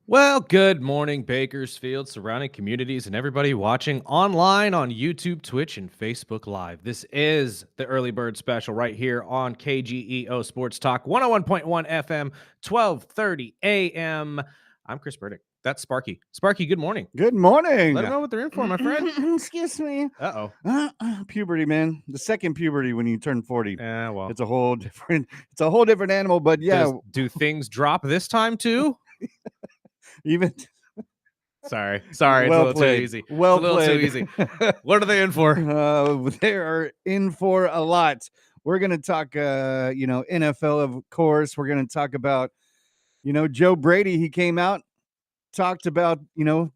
Well, good morning, Bakersfield, surrounding communities, and everybody watching online on YouTube, Twitch, and Facebook Live. This is the Early Bird Special right here on KGEO Sports Talk, 101.1 FM, 12:30 a.m. I'm Chris Burdick. That's Sparky. Sparky, good morning. Good morning. Let them know what they're in for, my friend. Excuse me. Uh-oh. Puberty, man. The second puberty when you turn 40. Well. It's a whole different animal, but yeah. Do things drop this time too? Even Sorry. Well it's a little played. too easy. Well It's a little played. too easy. What are they in for? They are in for a lot. We're going to talk, NFL, of course. We're going to talk about, Joe Brady. He came out, talked about,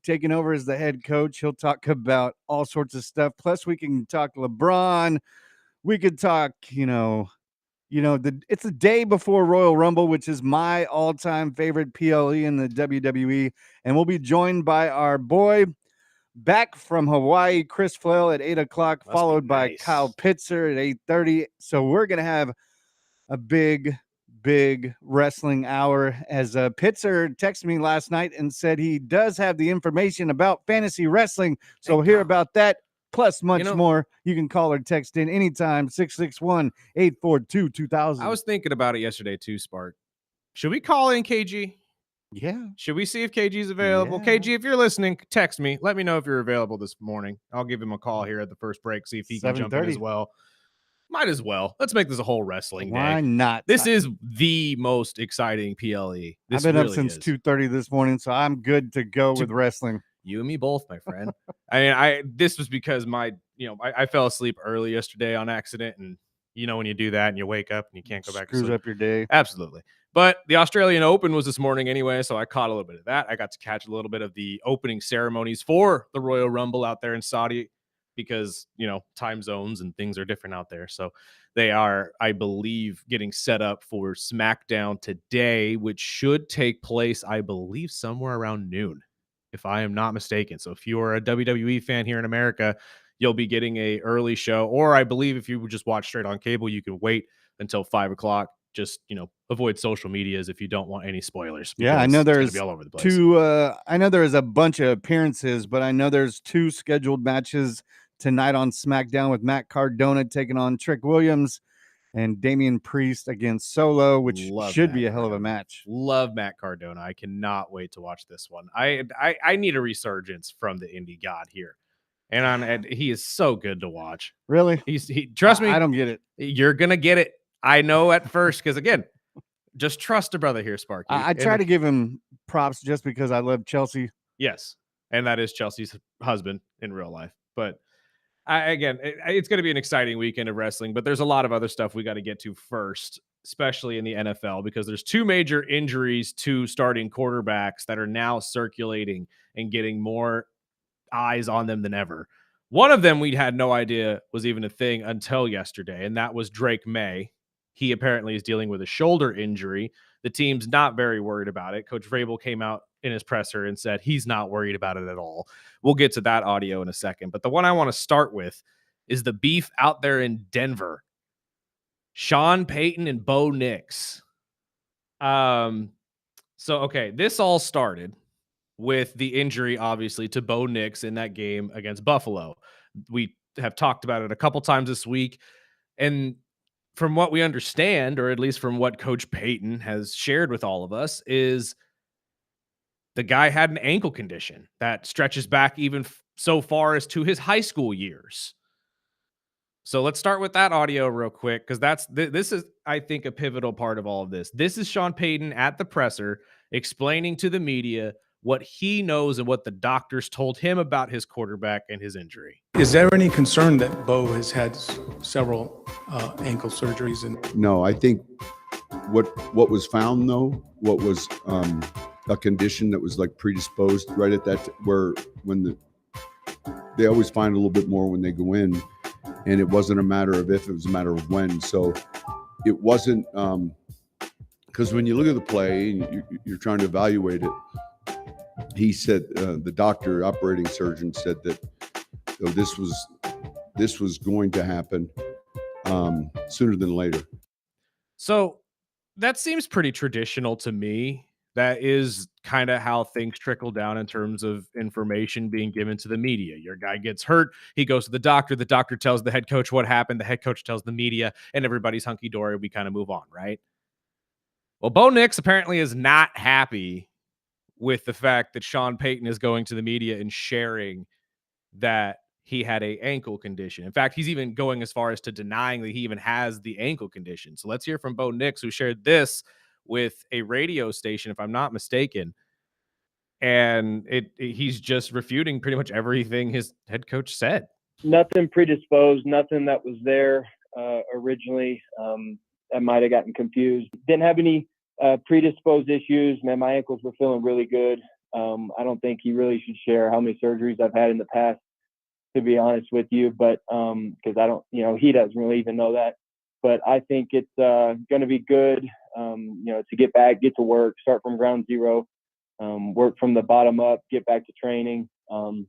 taking over as the head coach. He'll talk about all sorts of stuff. Plus, we can talk LeBron. We could talk, it's the day before Royal Rumble, which is my all-time favorite PLE in the WWE. And we'll be joined by our boy back from Hawaii, Chris Flail at 8 o'clock, followed by Kyle Pittser at 8:30. So we're going to have a big wrestling hour, as Pittser texted me last night and said he does have the information about fantasy wrestling. So we'll hear about that, plus much more. You can call or text in anytime, 661-842-2000. I was thinking about it yesterday too, Spark. Should we call in KG? Yeah. Should we see if KG's available? Yeah. KG, if you're listening, text me. Let me know if you're available this morning. I'll give him a call here at the first break, see if he can jump in as well. Might as well. Let's make this a whole wrestling day. Why not? This is the most exciting PLE. I've been up since 2:30 this morning, so I'm good to go with wrestling. You and me both, my friend. This was because I fell asleep early yesterday on accident, and when you do that and you wake up and you can't go back to sleep. Screws up your day. Absolutely. But the Australian Open was this morning anyway, so I caught a little bit of that. I got to catch a little bit of the opening ceremonies for the Royal Rumble out there in Saudi because, time zones and things are different out there. So they are, I believe, getting set up for SmackDown today, which should take place, I believe, somewhere around noon, if I am not mistaken. So if you're a WWE fan here in America, you'll be getting a early show, or I believe if you would just watch straight on cable, you can wait until 5 o'clock. Just, avoid social medias if you don't want any spoilers. Yeah, I know there's be all over the place. I know there's a bunch of appearances, but I know there's 2 scheduled matches tonight on SmackDown with Matt Cardona taking on Trick Williams and Damian Priest against Solo, which should be a hell of a match. Love Matt Cardona. I cannot wait to watch this one. I need a resurgence from the indie god here. And he is so good to watch. Really? Trust me. I don't get it. You're going to get it. I know at first, because again, just trust a brother here, Sparky. I try to give him props just because I love Chelsea. Yes. And that is Chelsea's husband in real life. But it's going to be an exciting weekend of wrestling, but there's a lot of other stuff we got to get to first, especially in the NFL, because there's 2 major injuries to starting quarterbacks that are now circulating and getting more eyes on them than ever. One of them we had no idea was even a thing until yesterday, and that was Drake May. He apparently is dealing with a shoulder injury. The team's not very worried about it. Coach Vrabel came out in his presser and said he's not worried about it at all. We'll get to that audio in a second. But the one I want to start with is the beef out there in Denver. Sean Payton and Bo Nix. This all started with the injury, obviously, to Bo Nix in that game against Buffalo. We have talked about it a couple times this week. And from what we understand, or at least from what Coach Payton has shared with all of us, is the guy had an ankle condition that stretches back even so far as to his high school years. So let's start with that audio real quick, because this is, I think, a pivotal part of all of this. This is Sean Payton at the presser explaining to the media what he knows and what the doctors told him about his quarterback and his injury. Is there any concern that Bo has had several ankle surgeries? No, I think what was found, though, what was a condition that was like predisposed right at that, they always find a little bit more when they go in, and it wasn't a matter of if, it was a matter of when. So it wasn't, because when you look at the play and you're trying to evaluate it, he said, the doctor, operating surgeon, said that this was going to happen sooner than later. So that seems pretty traditional to me. That is kind of how things trickle down in terms of information being given to the media. Your guy gets hurt, he goes to the doctor tells the head coach what happened, the head coach tells the media, and everybody's hunky-dory. We kind of move on, right? Well, Bo Nix apparently is not happy with the fact that Sean Payton is going to the media and sharing that he had a ankle condition. In fact, he's even going as far as to denying that he even has the ankle condition. So let's hear from Bo Nix, who shared this with a radio station, if I'm not mistaken. And he's just refuting pretty much everything his head coach said. Nothing predisposed, nothing that was there originally. I might have gotten confused. Didn't have any predisposed issues. Man, my ankles were feeling really good. I don't think he really should share how many surgeries I've had in the past, to be honest with you, but because I don't, he doesn't really even know that. But I think it's going to be good, to get back, get to work, start from ground zero, work from the bottom up, get back to training. And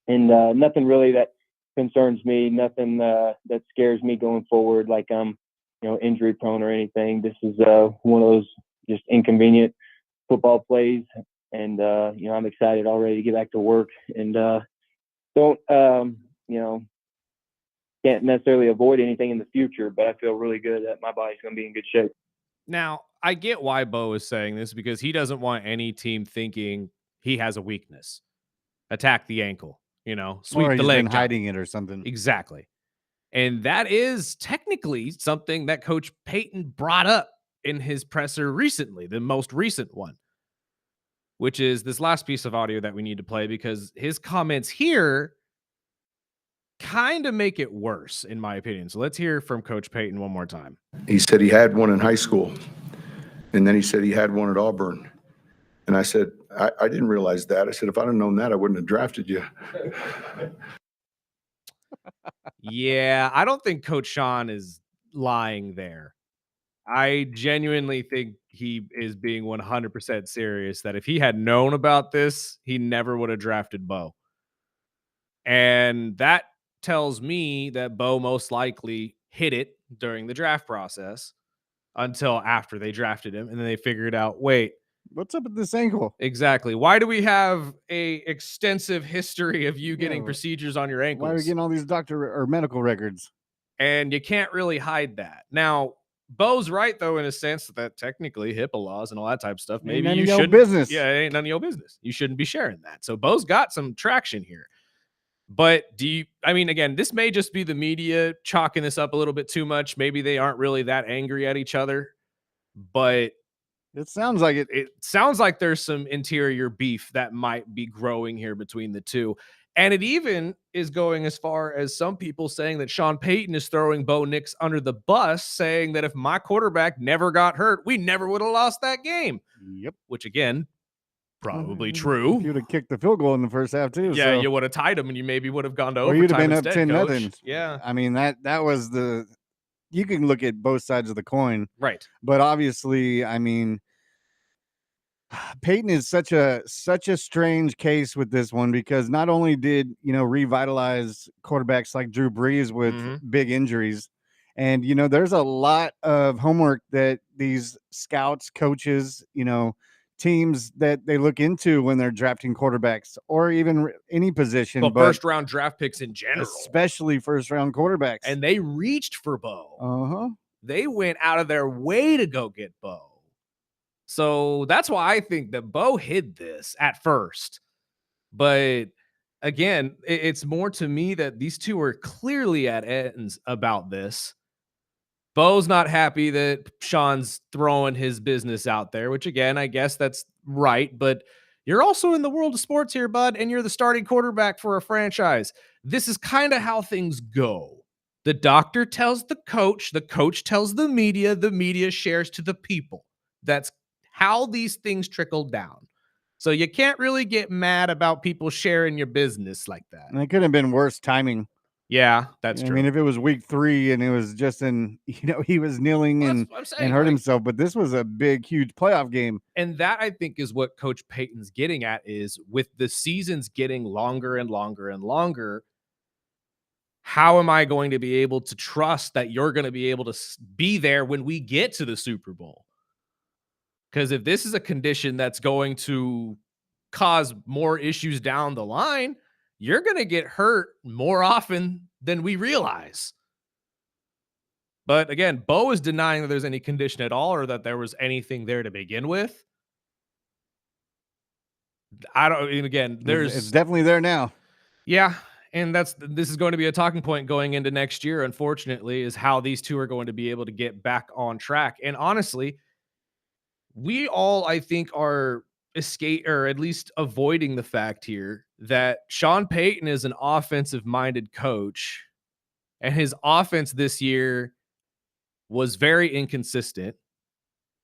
nothing really that concerns me, nothing that scares me going forward, like injury prone or anything. This is one of those just inconvenient football plays. And, I'm excited already to get back to work and can't necessarily avoid anything in the future, but I feel really good that my body's going to be in good shape. Now, I get why Bo is saying this because he doesn't want any team thinking he has a weakness. Attack the ankle, sweep or the he's leg been job. hiding it or something. Exactly. And that is technically something that Coach Payton brought up in his presser recently, the most recent one, which is this last piece of audio that we need to play because his comments here kind of make it worse, in my opinion. So let's hear from Coach Payton one more time. He said he had one in high school, and then he said he had one at Auburn. And I said, I didn't realize that. I said, if I'd have known that, I wouldn't have drafted you. Yeah, I don't think Coach Sean is lying there. I genuinely think he is being 100% serious that if he had known about this, he never would have drafted Bo. And that tells me that Bo most likely hid it during the draft process until after they drafted him. And then they figured out, wait, what's up with this ankle? Exactly. Why do we have a extensive history of you getting procedures on your ankles? Why are we getting all these doctor or medical records? And you can't really hide that. Now, Bo's right, though, in a sense that technically HIPAA laws and all that type of stuff, maybe you shouldn't. Business. Yeah, it ain't none of your business. You shouldn't be sharing that. So Bo's got some traction here. But again, this may just be the media chalking this up a little bit too much. Maybe they aren't really that angry at each other. But it sounds like it. It sounds like there's some interior beef that might be growing here between the two. And it even is going as far as some people saying that Sean Payton is throwing Bo Nix under the bus, saying that if my quarterback never got hurt, we never would have lost that game. Yep. Which, again, probably true. If you'd have kicked the field goal in the first half, too. Yeah, you would have tied him, and you maybe would have gone to overtime. Or you'd have been instead, up 10-0. Yeah. I mean, that was the – you can look at both sides of the coin. Right. But obviously, I mean – Payton is such a strange case with this one because not only did revitalize quarterbacks like Drew Brees with big injuries, and there's a lot of homework that these scouts, coaches, teams that they look into when they're drafting quarterbacks or even any position. But first round draft picks in general, especially first round quarterbacks, and they reached for Bo. Uh-huh. They went out of their way to go get Bo. So that's why I think that Bo hid this at first. But again, it's more to me that these two are clearly at ends about this. Bo's not happy that Sean's throwing his business out there, which again, I guess that's right. But you're also in the world of sports here, bud, and you're the starting quarterback for a franchise. This is kind of how things go. The doctor tells the coach tells the media shares to the people. That's how these things trickle down. So you can't really get mad about people sharing your business like that. And it could have been worse timing. Yeah, that's true. I mean, if it was week 3 and it was just he was kneeling and hurt himself, but this was a big, huge playoff game. And that, I think, is what Coach Payton's getting at is with the seasons getting longer and longer and longer, how am I going to be able to trust that you're going to be able to be there when we get to the Super Bowl? Because if this is a condition that's going to cause more issues down the line, you're going to get hurt more often than we realize. But again, Bo is denying that there's any condition at all or that there was anything there to begin with. I don't, and again, It's definitely there now. Yeah. And this is going to be a talking point going into next year, unfortunately, is how these two are going to be able to get back on track. And honestly, we all, I think, are or at least avoiding the fact here that Sean Payton is an offensive minded coach, and his offense this year was very inconsistent.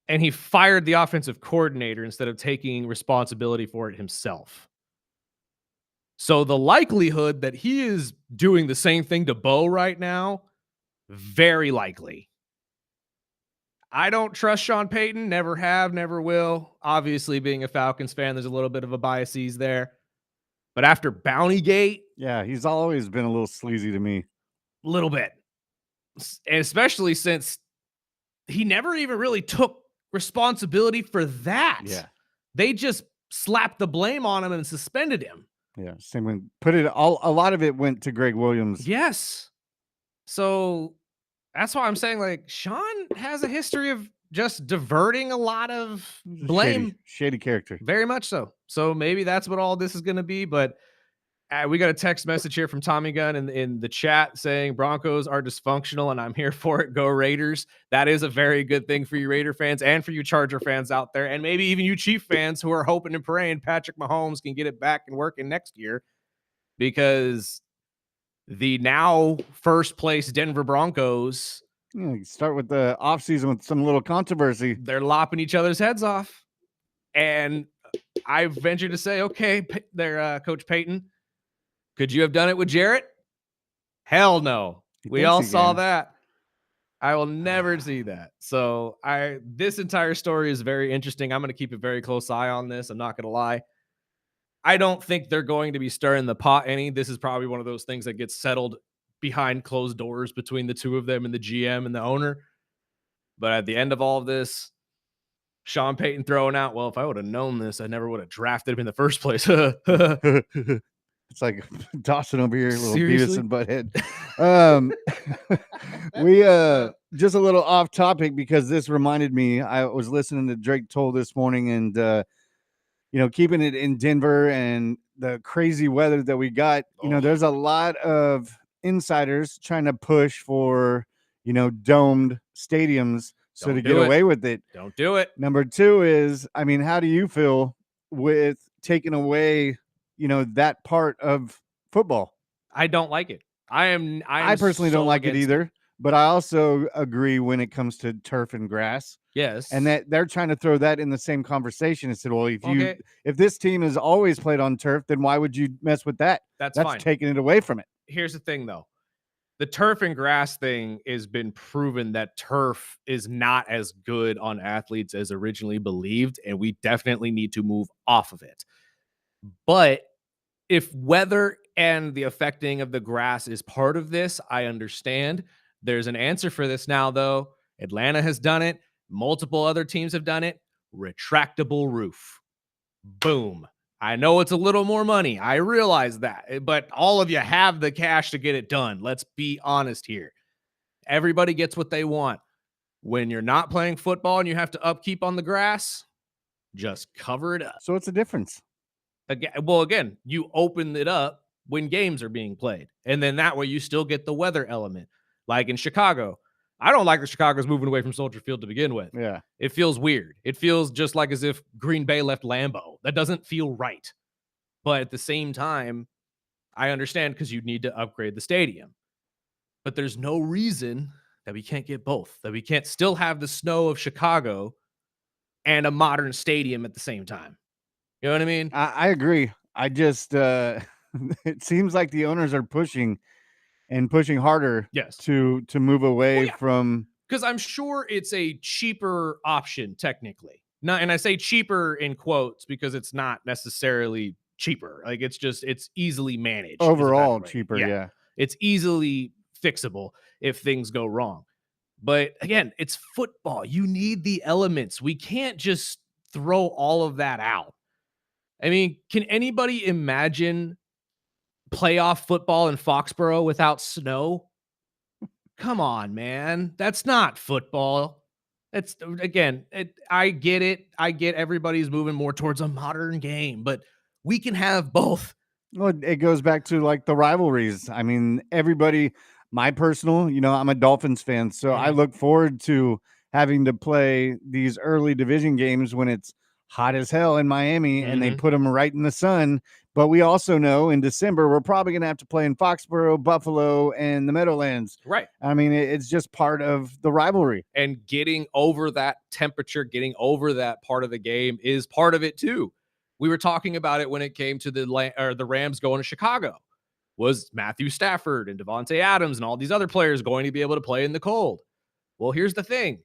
And he fired the offensive coordinator instead of taking responsibility for it himself. So the likelihood that he is doing the same thing to Bo right now, very likely. I don't trust Sean Payton, never have, never will. Obviously, being a Falcons fan, there's a little bit of a biases there. But after Bountygate, Yeah, he's always been a little sleazy to me. a little bit. And especially since he never even really took responsibility for that. Yeah. They just slapped the blame on him and suspended him. Yeah, same when a lot of it went to Greg Williams. Yes. So that's why I'm saying, like, Sean has a history of just diverting a lot of blame. Shady character. Very much so. So maybe that's what all this is going to be. But we got a text message here from Tommy Gunn in the chat saying Broncos are dysfunctional and I'm here for it. Go Raiders. That is a very good thing for you Raider fans and for you Charger fans out there. And maybe even you Chief fans who are hoping and praying Patrick Mahomes can get it back and working next year, because the now first place Denver Broncos, You start with the offseason with some little controversy. they're lopping each other's heads off. And I venture to say, okay, they're Coach Payton, could you have done it with Jarrett? Hell no. We all saw that. I will never see that. So this entire story is very interesting. I'm going to keep a very close eye on this. I'm not going to lie. I don't think they're going to be stirring the pot any. This is probably one of those things that gets settled behind closed doors between the two of them and the GM and the owner. But at the end of all of this, Sean Payton throwing out, well, if I would have known this, I never would have drafted him in the first place. It's like Dawson over here, little Seriously? Beavis and Butthead. We just a little off topic because this reminded me. I was listening to Drake Toll this morning, and keeping it in Denver and the crazy weather that we got. There's a lot of insiders trying to push for domed stadiums so Don't to do get it. away with it. Don't do it. Number two is, how do you feel with taking away that part of football? I don't like it. I personally don't like it either, but I also agree when it comes to turf and grass. Yes. And that they're trying to throw that in the same conversation and said, well, Okay. if this team has always played on turf, then why would you mess with that? That's That's fine. taking it away from it. Here's the thing, though. The turf and grass thing has been proven that turf is not as good on athletes as originally believed, and we definitely need to move off of it. But if weather and the affecting of the grass is part of this, I understand. There's an answer for this now, though. Atlanta has done it. Multiple other teams have done it. Retractable roof. Boom. I know it's a little more money. I realize that. But all of you have the cash to get it done. Let's be honest here. Everybody gets what they want. When you're not playing football and you have to upkeep on the grass, just cover it up. So what's the difference? Again, you open it up when games are being played. And then that way you still get the weather element. Like in Chicago. I don't like that Chicago's moving away from Soldier Field to begin with. Yeah. It feels weird. It feels just like as if Green Bay left Lambeau. That doesn't feel right. But at the same time, I understand because you need to upgrade the stadium. But there's no reason that we can't get both. That we can't still have the snow of Chicago and a modern stadium at the same time. You know what I mean? I agree. I just it seems like the owners are pushing harder Yes. to move away from, because I'm sure it's a cheaper option technically. And I say cheaper in quotes because it's not necessarily cheaper. Like it's easily managed. is a better overall way. cheaper. Yeah. It's easily fixable if things go wrong. But again, it's football. You need the elements. We can't just throw all of that out. I mean, can anybody imagine playoff football in Foxborough without snow? Come on, man. That's not football. It's again, I get it. I get everybody's moving more towards a modern game, but we can have both. Well, it goes back to like the rivalries. I mean, everybody, my personal, I'm a Dolphins fan, so I look forward to having to play these early division games when it's hot as hell in Miami and they put them right in the sun. But we also know in December, we're probably going to have to play in Foxborough, Buffalo, and the Meadowlands. Right. I mean, it's just part of the rivalry. And getting over that temperature, getting over that part of the game is part of it too. We were talking about it when it came to the Rams going to Chicago. Was Matthew Stafford and Devontae Adams and all these other players going to be able to play in the cold? Well, here's the thing.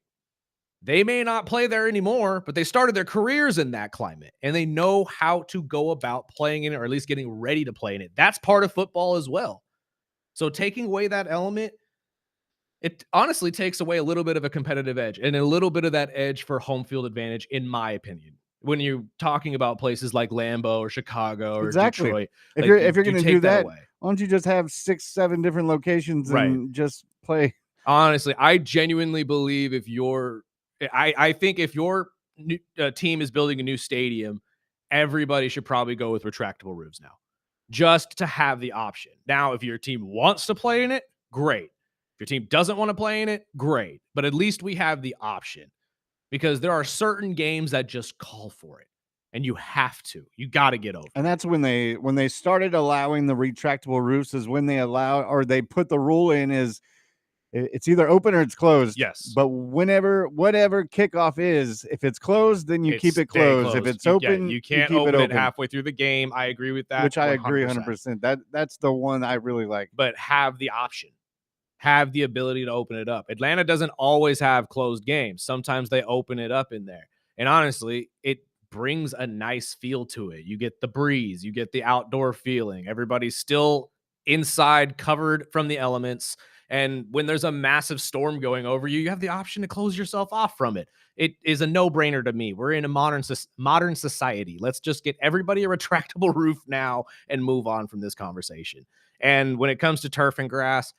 They may not play there anymore, but they started their careers in that climate and they know how to go about playing in it, or at least getting ready to play in it. That's part of football as well. So taking away that element, it honestly takes away a little bit of a competitive edge and a little bit of that edge for home field advantage, in my opinion. When you're talking about places like Lambeau or Chicago or Exactly. Detroit, If like, you're going to do that, away. why don't you just have 6-7 different locations and just play? Honestly, I genuinely believe I think if your team is building a new stadium, everybody should probably go with retractable roofs now, just to have the option. Now, if your team wants to play in it, great. If your team doesn't want to play in it, great. But at least we have the option, because there are certain games that just call for it, and you got to get over And it. that's when they started allowing the retractable roofs, is when they put the rule in is it's either open or it's closed. Yes. But whatever kickoff is, if it's closed, then you keep it closed. If it's open, you can't keep open it it open. halfway through the game. I agree with that. Which I agree 100%. 100%. That's the one I really like. But have the option, have the ability to open it up. Atlanta doesn't always have closed games. Sometimes they open it up in there. And honestly, it brings a nice feel to it. You get the breeze, you get the outdoor feeling. Everybody's still inside, covered from the elements. And when there's a massive storm going over you, you have the option to close yourself off from it. It is a no-brainer to me. We're in a modern society. Let's just get everybody a retractable roof now and move on from this conversation. And when it comes to turf and grass,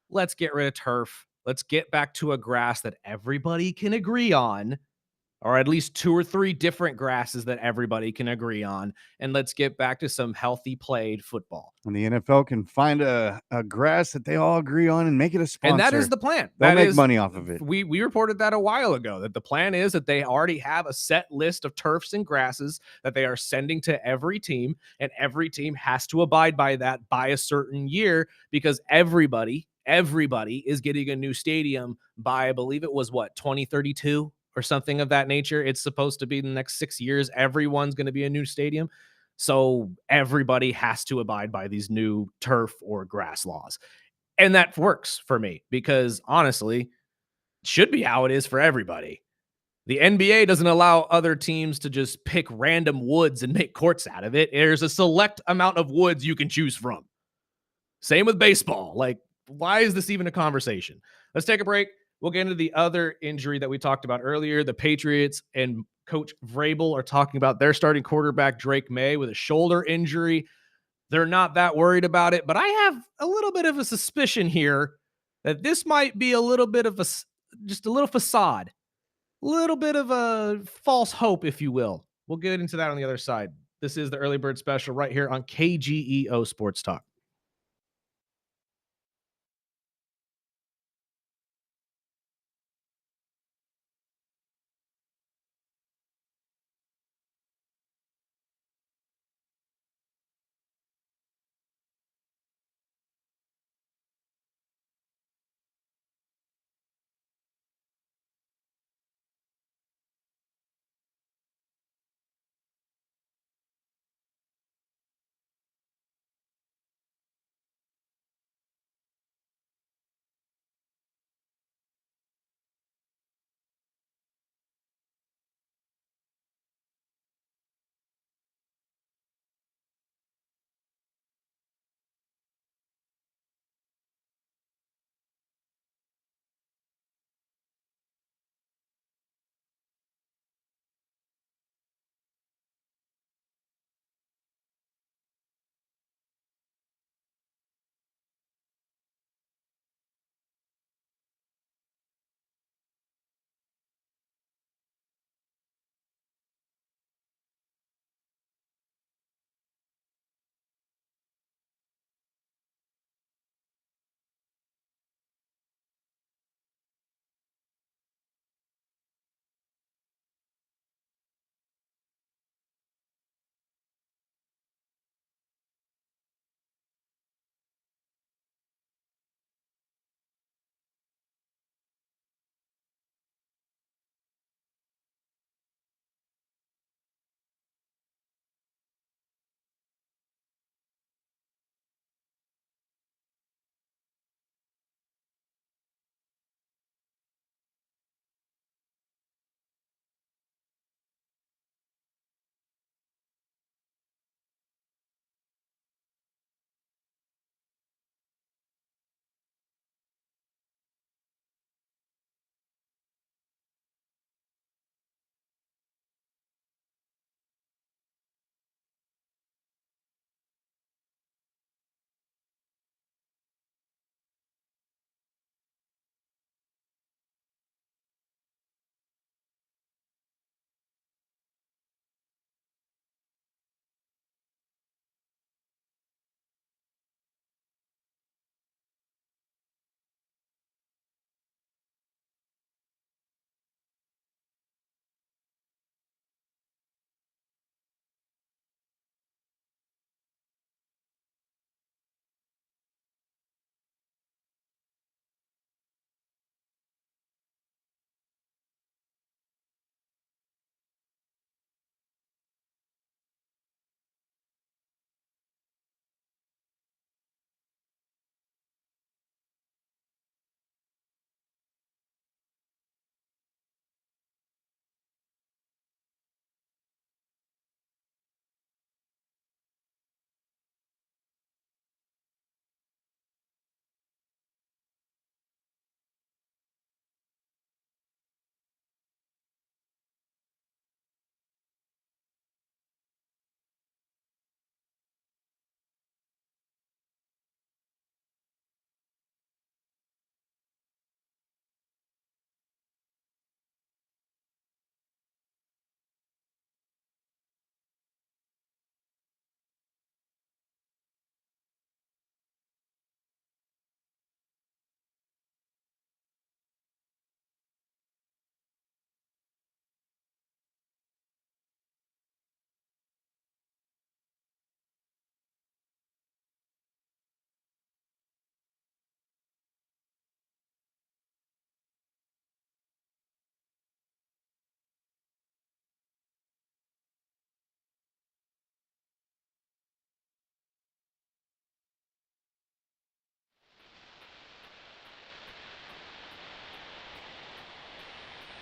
let's get rid of turf. Let's get back to a grass that everybody can agree on, or at least 2 or 3 different grasses that everybody can agree on. And let's get back to some healthy played football. And the NFL can find a grass that they all agree on and make it a sponsor. And that is the plan. They'll make money off of it. We reported that a while ago, that the plan is that they already have a set list of turfs and grasses that they are sending to every team, and every team has to abide by that by a certain year, because everybody is getting a new stadium by, I believe it was 2032 or something of that nature. It's supposed to be in the next 6 years. Everyone's going to be a new stadium. So everybody has to abide by these new turf or grass laws. And that works for me, because honestly, it should be how it is for everybody. The NBA doesn't allow other teams to just pick random woods and make courts out of it. There's a select amount of woods you can choose from. Same with baseball. Like, why is this even a conversation? Let's take a break. We'll get into the other injury that we talked about earlier. The Patriots and Coach Vrabel are talking about their starting quarterback, Drake May, with a shoulder injury. They're not that worried about it, but I have a little bit of a suspicion here that this might be a little bit of just a little facade, a little bit of a false hope, if you will. We'll get into that on the other side. This is the Early Bird Special right here on KGEO Sports Talk.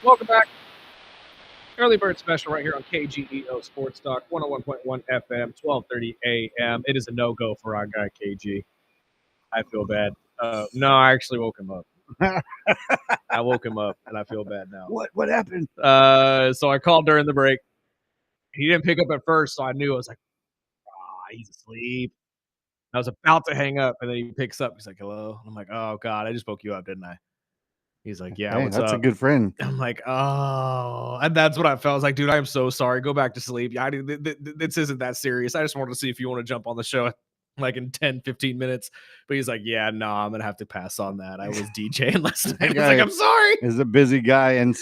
Welcome back. Early bird special right here on KGEO Sports Talk, 101.1 FM, 12:30 a.m. It is a no-go for our guy, KG. I feel bad. No, I actually woke him up. I woke him up, and I feel bad now. What happened? So I called during the break. He didn't pick up at first, so I knew. I was like, he's asleep. I was about to hang up, and then he picks up. He's like, hello. I'm like, oh, God, I just woke you up, didn't I? He's like, yeah, Hey, what's that's up? a good friend. I'm like, oh, and that's what I felt. I was like, dude, I am so sorry. Go back to sleep. Yeah, this isn't that serious. I just wanted to see if you want to jump on the show like in 10, 15 minutes. But he's like, yeah, no, I'm going to have to pass on that. I was DJing last night. I was like, I'm sorry. Is a busy guy. And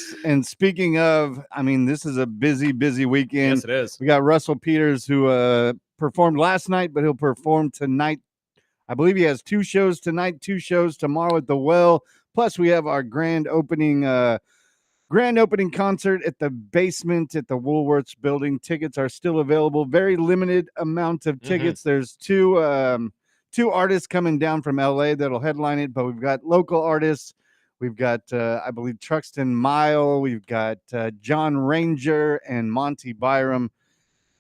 speaking of, I mean, this is a busy weekend. Yes, it is. We got Russell Peters, who performed last night, but he'll perform tonight. I believe he has 2 shows tonight, 2 shows tomorrow at the Well. Plus, we have our grand opening concert at the basement at the Woolworths building. Tickets are still available. Very limited amount of tickets. There's two artists coming down from LA that'll headline it, but we've got local artists. We've got, I believe, Truxton Mile. We've got John Ranger and Monty Byram.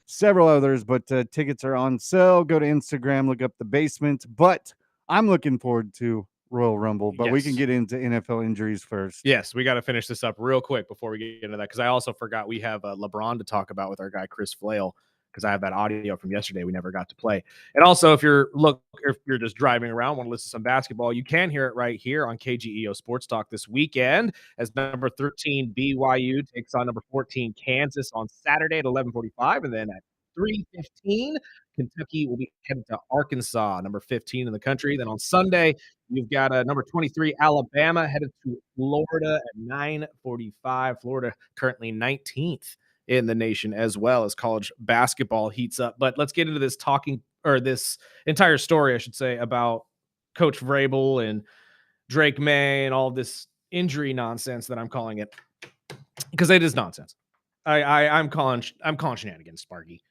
Several others, but tickets are on sale. Go to Instagram, look up the basement. But I'm looking forward to Royal Rumble, but we can get into NFL injuries first. Yes, we got to finish this up real quick before we get into that, because I also forgot we have LeBron to talk about with our guy Chris Flail, because I have that audio from yesterday we never got to play. And also, if you're just driving around, want to listen to some basketball, you can hear it right here on KGEO Sports Talk this weekend, as number 13 BYU takes on number 14 Kansas on Saturday at 11:45, and then at 3:15 Kentucky will be headed to Arkansas, number 15 in the country. Then on Sunday, you've got number 23 Alabama headed to Florida at 9:45. Florida currently 19th in the nation, as well as college basketball heats up. But let's get into this this entire story, I should say, about Coach Vrabel and Drake May and all this injury nonsense that I'm calling it, because it is nonsense. I'm calling shenanigans, Sparky.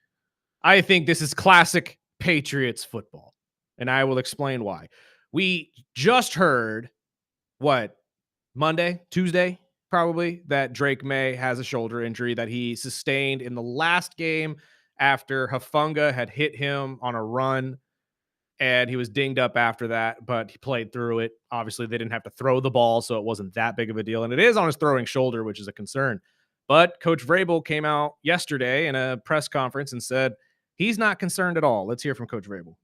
I think this is classic Patriots football, and I will explain why. We just heard Tuesday, probably, that Drake May has a shoulder injury that he sustained in the last game after Hufanga had hit him on a run, and he was dinged up after that, but he played through it. Obviously, they didn't have to throw the ball, so it wasn't that big of a deal, and it is on his throwing shoulder, which is a concern. But Coach Vrabel came out yesterday in a press conference and said he's not concerned at all. Let's hear from Coach Vrabel.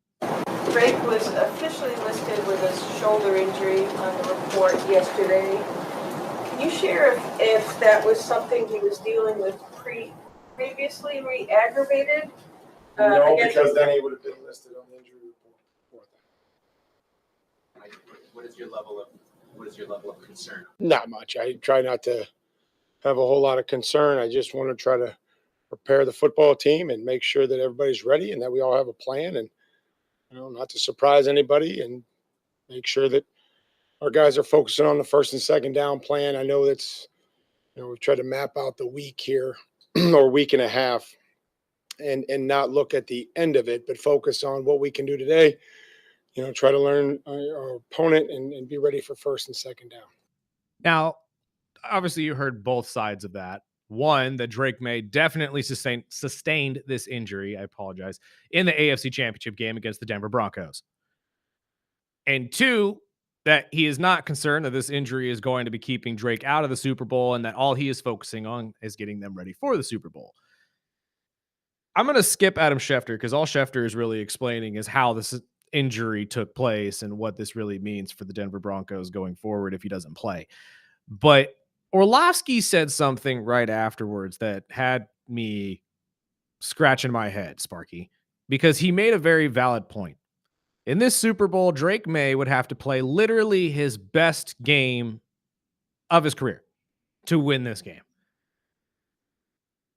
Drake was officially listed with a shoulder injury on the report yesterday. Can you share if that was something he was dealing with previously re-aggravated? No, because then he would have been listed on the injury report. What is your level of concern? Not much. I try not to have a whole lot of concern. I just want to try to prepare the football team and make sure that everybody's ready and that we all have a plan, and not to surprise anybody, and make sure that our guys are focusing on the first and second down plan. I know that's we've tried to map out the week here or week and a half and not look at the end of it, but focus on what we can do today. Try to learn our opponent and be ready for first and second down. Now, obviously, you heard both sides of that. One, that Drake May definitely sustained this injury, I apologize, in the AFC Championship game against the Denver Broncos. And 2, that he is not concerned that this injury is going to be keeping Drake out of the Super Bowl, and that all he is focusing on is getting them ready for the Super Bowl. I'm going to skip Adam Schefter, because all Schefter is really explaining is how this injury took place and what this really means for the Denver Broncos going forward if he doesn't play. But Orlovsky said something right afterwards that had me scratching my head, Sparky, because he made a very valid point. In this Super Bowl, Drake May would have to play literally his best game of his career to win this game.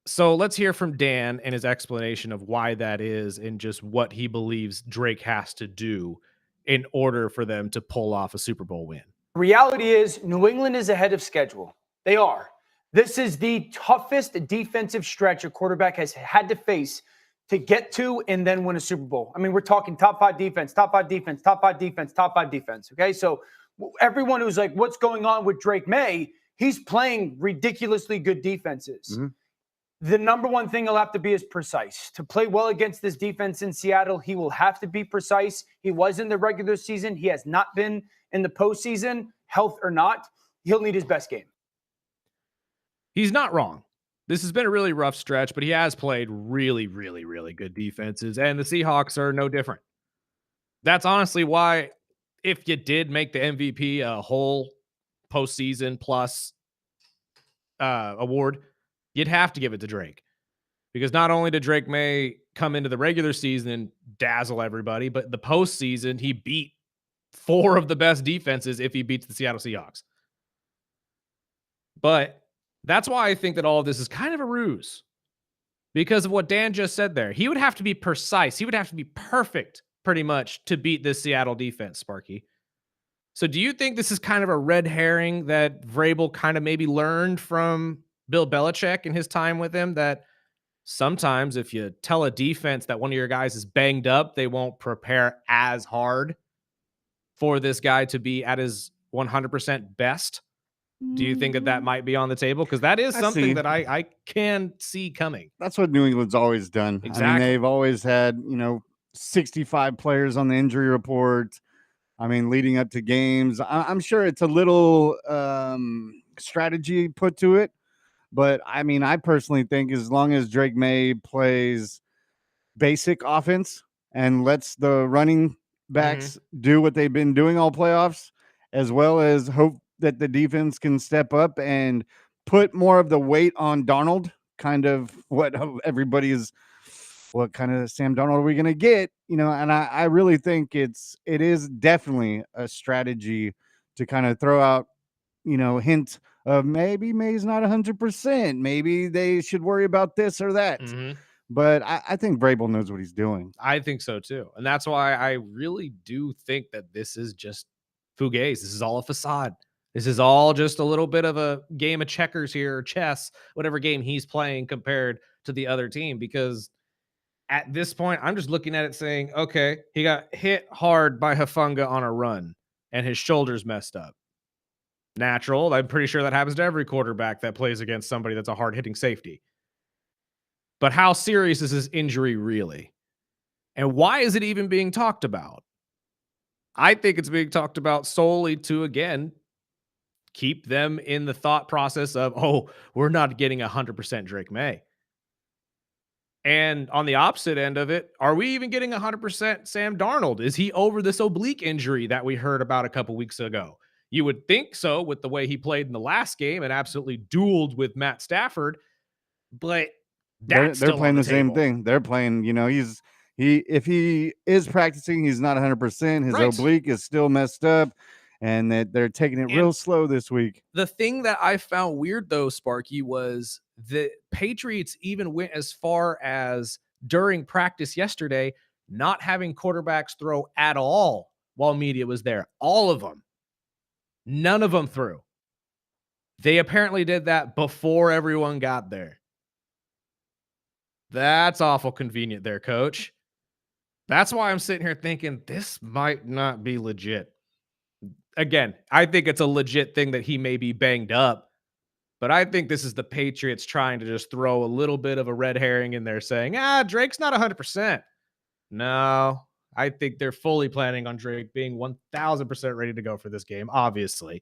So let's hear from Dan and his explanation of why that is and just what he believes Drake has to do in order for them to pull off a Super Bowl win. Reality is New England is ahead of schedule. They are. This is the toughest defensive stretch a quarterback has had to face to get to and then win a Super Bowl. I mean, we're talking top 5 defense, top 5 defense, top 5 defense, top 5 defense. Okay, so everyone who's like, what's going on with Drake May? He's playing ridiculously good defenses. Mm-hmm. The number one thing he'll have to be is precise. To play well against this defense in Seattle, he will have to be precise. He was in the regular season. He has not been in the postseason, health or not. He'll need his best game. He's not wrong. This has been a really rough stretch, but he has played really, really, really good defenses, and the Seahawks are no different. That's honestly why, if you did make the MVP a whole postseason plus award, you'd have to give it to Drake. Because not only did Drake May come into the regular season and dazzle everybody, but the postseason, he beat 4 of the best defenses if he beats the Seattle Seahawks. But that's why I think that all of this is kind of a ruse. Because of what Dan just said there. He would have to be precise. He would have to be perfect, pretty much, to beat this Seattle defense, Sparky. So do you think this is kind of a red herring that Vrabel kind of maybe learned from Bill Belichick in his time with him, that sometimes if you tell a defense that one of your guys is banged up, they won't prepare as hard for this guy to be at his 100% best? Do you think that that might be on the table? Because that is something that I can see coming. That's what New England's always done. Exactly. I mean, they've always had, 65 players on the injury report. I mean, leading up to games. I'm sure it's a little strategy put to it. But, I mean, I personally think as long as Drake May plays basic offense and lets the running backs do what they've been doing all playoffs, as well as hope that the defense can step up and put more of the weight on Darnold, kind of what everybody is, what kind of Sam Darnold are we going to get? And I really think it is definitely a strategy to kind of throw out, hint of maybe May's not 100%. Maybe they should worry about this or that. But I think Vrabel knows what he's doing. I think so too. And that's why I really do think that this is just fugazi. This is all a facade. This is all just a little bit of a game of checkers here, or chess, whatever game he's playing compared to the other team. Because at this point, I'm just looking at it saying, okay, he got hit hard by Hufanga on a run and his shoulder's messed up. Natural. I'm pretty sure that happens to every quarterback that plays against somebody that's a hard-hitting safety. But how serious is his injury really? And why is it even being talked about? I think it's being talked about solely to, again, keep them in the thought process of, oh, we're not getting 100% Drake May. And on the opposite end of it, are we even getting 100% Sam Darnold? Is he over this oblique injury that we heard about a couple weeks ago? You would think so with the way he played in the last game and absolutely dueled with Matt Stafford. But they're playing the same thing. They're playing, if he is practicing, he's not 100%. His oblique is still messed up. And that they're taking it real slow this week. The thing that I found weird, though, Sparky, was the Patriots even went as far as during practice yesterday, not having quarterbacks throw at all while media was there. All of them. None of them threw. They apparently did that before everyone got there. That's awful convenient there, coach. That's why I'm sitting here thinking this might not be legit. Again, I think it's a legit thing that he may be banged up, but I think this is the Patriots trying to just throw a little bit of a red herring in there saying, Drake's not 100%. No, I think they're fully planning on Drake being 1,000% ready to go for this game, obviously.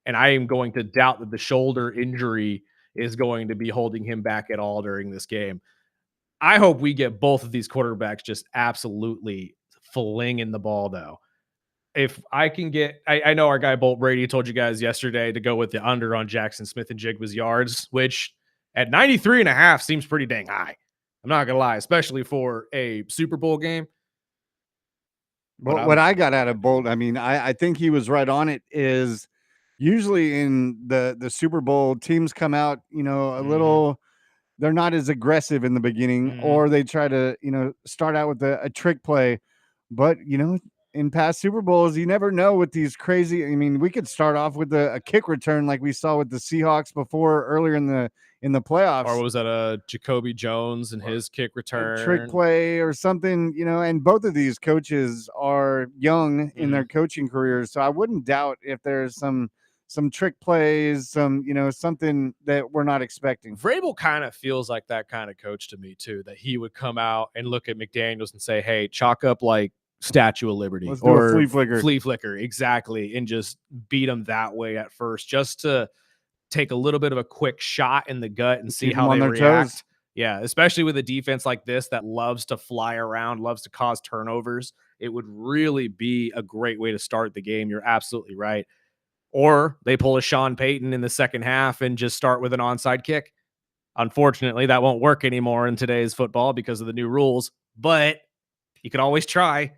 And I am going to doubt that the shoulder injury is going to be holding him back at all during this game. I hope we get both of these quarterbacks just absolutely flinging the ball, though. If I can get, I know our guy Bolt Brady told you guys yesterday to go with the under on Jackson Smith and Jigba's yards, which at 93.5 seems pretty dang high. I'm not going to lie, especially for a Super Bowl game. But what I got out of Bolt, I mean, I think he was right on it, is usually in the Super Bowl, teams come out, a little, they're not as aggressive in the beginning, or they try to, start out with a trick play. But, in past Super Bowls, you never know with these crazy. I mean, we could start off with a kick return like we saw with the Seahawks before earlier in the playoffs. Or was that Jacoby Jones and his kick return? A trick play or something, and both of these coaches are young in their coaching careers. So I wouldn't doubt if there's some some trick plays, some, something that we're not expecting. Vrabel kind of feels like that kind of coach to me too, that he would come out and look at McDaniels and say, hey, chalk up like Statue of Liberty Let's do a or flea flicker. Flea flicker. Exactly. And just beat them that way at first, just to take a little bit of a quick shot in the gut and see Keep how them on they their react. toes. Yeah, especially with a defense like this that loves to fly around, loves to cause turnovers. It would really be a great way to start the game. You're absolutely right. Or they pull a Sean Payton in the second half and just start with an onside kick. Unfortunately, that won't work anymore in today's football because of the new rules, but you can always try.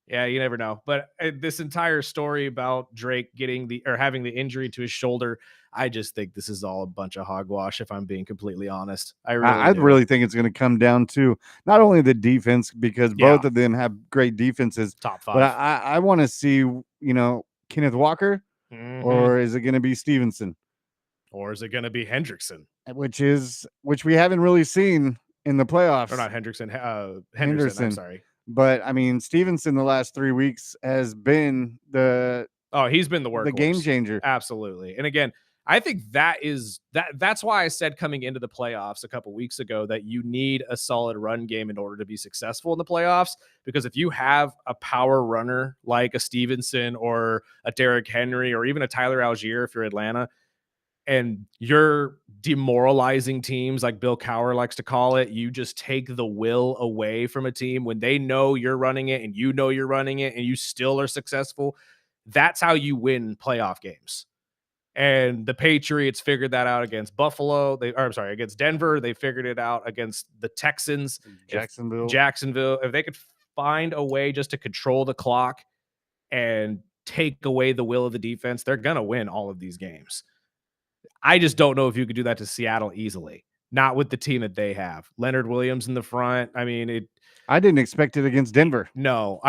Yeah, you never know. But this entire story about Drake having the injury to his shoulder, I just think this is all a bunch of hogwash, if I'm being completely honest. I I do. really think it's going to come down to not only the defense, because both of them have great defenses, Top but five. I want to see, Kenneth Walker, or is it going to be Stevenson? Or is it going to be Hendrickson? Which we haven't really seen in the playoffs. Or not Hendrickson, Henderson. I'm sorry. But I mean, Stevenson the last 3 weeks has been he's been the workhorse, the game changer. Absolutely. And again, I think that's why I said coming into the playoffs a couple weeks ago that you need a solid run game in order to be successful in the playoffs. Because if you have a power runner like a Stevenson or a Derrick Henry or even a Tyler Algier, if you're Atlanta, and you're demoralizing teams like Bill Cowher likes to call it, you just take the will away from a team when they know you're running it and you know you're running it and you still are successful. That's how you win playoff games. And the Patriots figured that out against against Denver. They figured it out against the Texans. Jacksonville. If they could find a way just to control the clock and take away the will of the defense, they're going to win all of these games. I just don't know if you could do that to Seattle easily. Not with the team that they have. Leonard Williams in the front. I mean, I didn't expect it against Denver. No.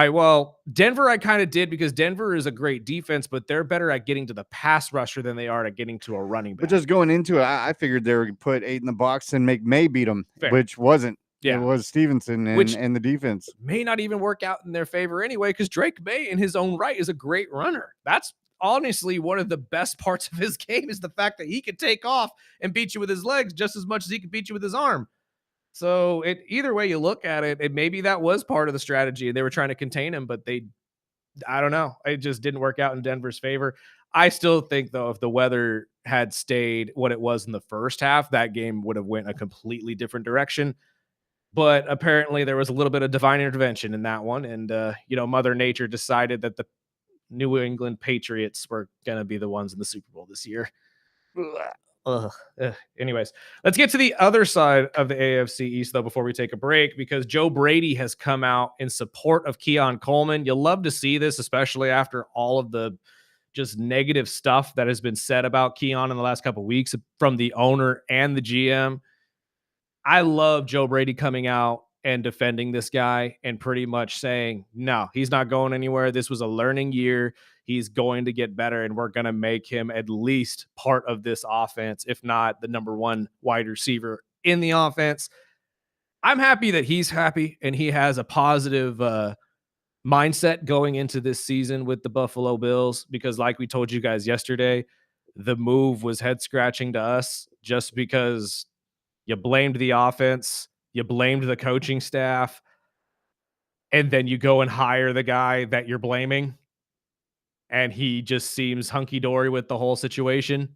Denver I kind of did, because Denver is a great defense, but they're better at getting to the pass rusher than they are at getting to a running back. But just going into it, I figured they would put 8 in the box and make May beat them, which wasn't. Yeah. It was Stevenson and the defense. May not even work out in their favor anyway, because Drake May in his own right is a great runner. That's honestly one of the best parts of his game, is the fact that he could take off and beat you with his legs just as much as he could beat you with his arm. So either way you look at it, maybe that was part of the strategy and they were trying to contain him, but I don't know. It just didn't work out in Denver's favor. I still think though, if the weather had stayed what it was in the first half, that game would have went a completely different direction. But apparently there was a little bit of divine intervention in that one. And, Mother Nature decided that the New England Patriots were going to be the ones in the Super Bowl this year. Anyways, let's get to the other side of the AFC East, though, before we take a break, because Joe Brady has come out in support of Keon Coleman. You'll love to see this, especially after all of the just negative stuff that has been said about Keon in the last couple of weeks from the owner and the GM. I love Joe Brady coming out and defending this guy and pretty much saying, no, he's not going anywhere. This was a learning year. He's going to get better, and we're going to make him at least part of this offense, if not the number one wide receiver in the offense. I'm happy that he's happy and he has a positive mindset going into this season with the Buffalo Bills, because like we told you guys yesterday, the move was head scratching to us just because you blamed the offense, you blamed the coaching staff, and then you go and hire the guy that you're blaming, and he just seems hunky-dory with the whole situation.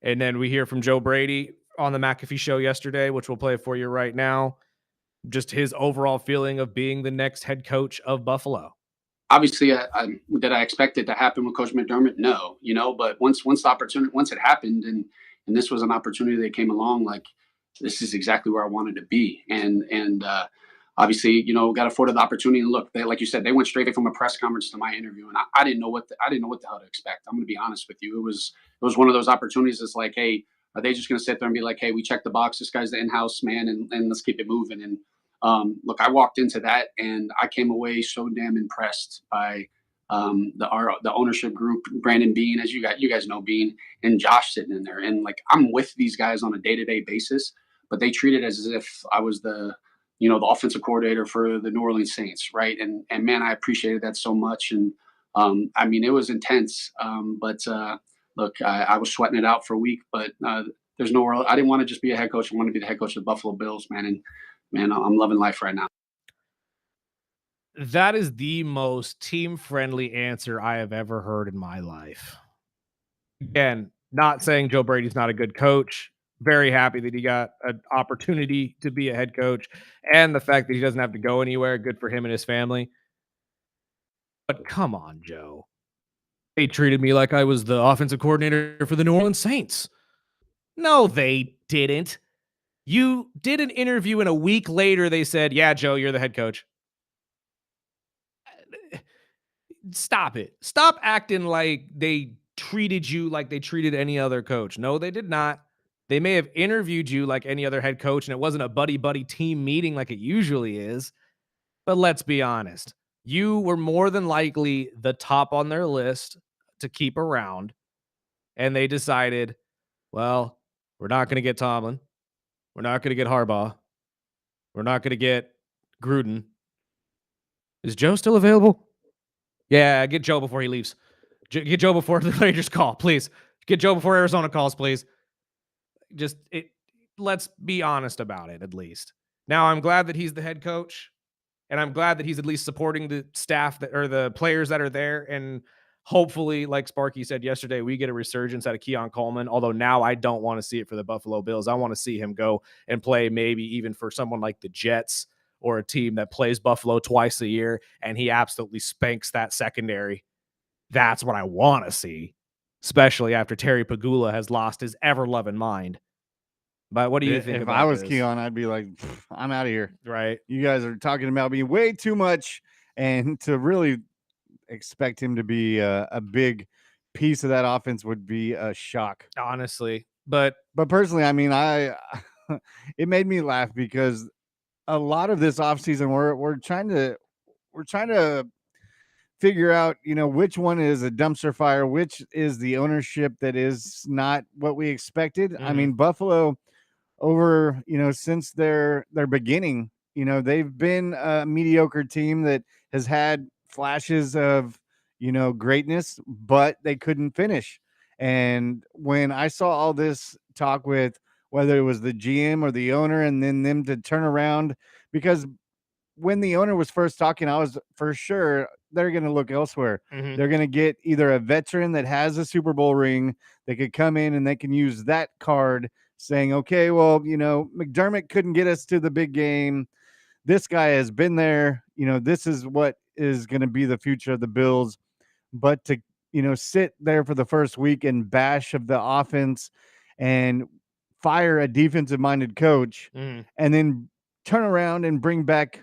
And then we hear from Joe Brady on the McAfee show yesterday, which we'll play for you right now, just his overall feeling of being the next head coach of Buffalo. Obviously, did I expect it to happen with Coach McDermott? No, but once the opportunity, once it happened, and this was an opportunity that came along, like, this is exactly where I wanted to be. And obviously, got afforded the opportunity. And look, like you said, they went straight from a press conference to my interview, and I didn't know what the hell to expect. I'm going to be honest with you. It was one of those opportunities. It's like, hey, are they just going to sit there and be like, hey, we checked the box. This guy's the in-house man, and let's keep it moving. And look, I walked into that, and I came away so damn impressed by the ownership group, Brandon Bean, as you guys know, Bean, and Josh sitting in there. And like, I'm with these guys on a day-to-day basis, but they treat it as if I was the offensive coordinator for the New Orleans Saints, right? And man, I appreciated that so much. And I mean, it was intense. But look, I was sweating it out for a week, but there's nowhere else. I didn't want to just be a head coach. I wanted to be the head coach of the Buffalo Bills, man. And man, I'm loving life right now. That is the most team-friendly answer I have ever heard in my life. Again, not saying Joe Brady's not a good coach. Very happy that he got an opportunity to be a head coach, and the fact that he doesn't have to go anywhere, good for him and his family. But come on, Joe. They treated me like I was the offensive coordinator for the New Orleans Saints. No, they didn't. You did an interview, and a week later they said, yeah, Joe, you're the head coach. Stop it. Stop acting like they treated you like they treated any other coach. No, they did not. They may have interviewed you like any other head coach, and it wasn't a buddy-buddy team meeting like it usually is. But let's be honest. You were more than likely the top on their list to keep around, and they decided, well, we're not going to get Tomlin. We're not going to get Harbaugh. We're not going to get Gruden. Is Joe still available? Yeah, get Joe before he leaves. Get Joe before the Rangers call, please. Get Joe before Arizona calls, please. Let's be honest about it, at least. Now, I'm glad that he's the head coach, and I'm glad that he's at least supporting the staff or the players that are there. And hopefully, like Sparky said yesterday, we get a resurgence out of Keon Coleman. Although now I don't want to see it for the Buffalo Bills. I want to see him go and play maybe even for someone like the Jets, or a team that plays Buffalo twice a year, and he absolutely spanks that secondary. That's what I want to see, especially after Terry Pagula has lost his ever-loving mind. But what do you think if about I was this? Keon, I'd be like, I'm out of here. Right. You guys are talking about me way too much, and to really expect him to be a big piece of that offense would be a shock. Honestly. But personally, I mean, it made me laugh because a lot of this offseason we're trying to figure out, which one is a dumpster fire, which is the ownership that is not what we expected. I mean, Buffalo over, since their beginning, they've been a mediocre team that has had flashes of, greatness, but they couldn't finish. And when I saw all this talk with whether it was the GM or the owner, and then them to turn around, because when the owner was first talking, I was for sure they're going to look elsewhere. They're going to get either a veteran that has a Super Bowl ring that could come in and they can use that card saying, okay, well, McDermott couldn't get us to the big game. This guy has been there. This is what is going to be the future of the Bills. But to, sit there for the first week and bash of the offense and fire a defensive-minded coach and then turn around and bring back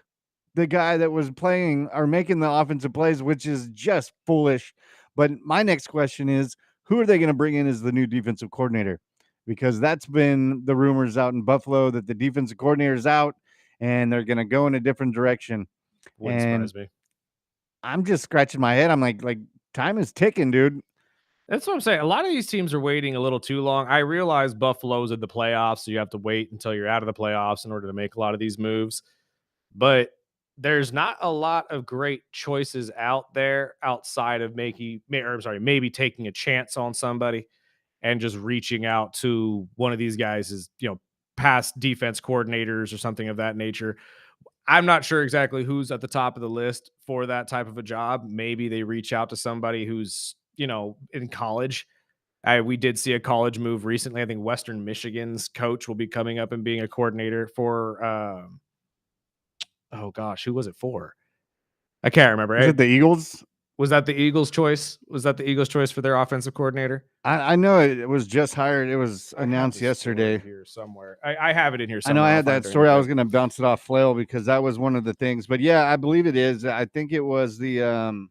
the guy that was playing or making the offensive plays, which is just foolish. But my next question is, who are they going to bring in as the new defensive coordinator? Because that's been the rumors out in Buffalo that the defensive coordinator is out and they're going to go in a different direction. Wouldn't surprise me. I'm just scratching my head. I'm like time is ticking, dude. That's what I'm saying. A lot of these teams are waiting a little too long. I realize Buffalo's in the playoffs, so you have to wait until you're out of the playoffs in order to make a lot of these moves. But there's not a lot of great choices out there outside of maybe taking a chance on somebody and just reaching out to one of these guys as, past defense coordinators or something of that nature. I'm not sure exactly who's at the top of the list for that type of a job. Maybe they reach out to somebody who's, in college. We did see a college move recently. I think Western Michigan's coach will be coming up and being a coordinator for, oh gosh, who was it for? I can't remember. Was it the Eagles? Was that the Eagles' choice? Was that the Eagles' choice for their offensive coordinator? I know it was just hired. It was announced yesterday. Here somewhere. I have it in here somewhere. I know I had that story. I was going to bounce it off Flail because that was one of the things. But yeah, I believe it is. I think it was the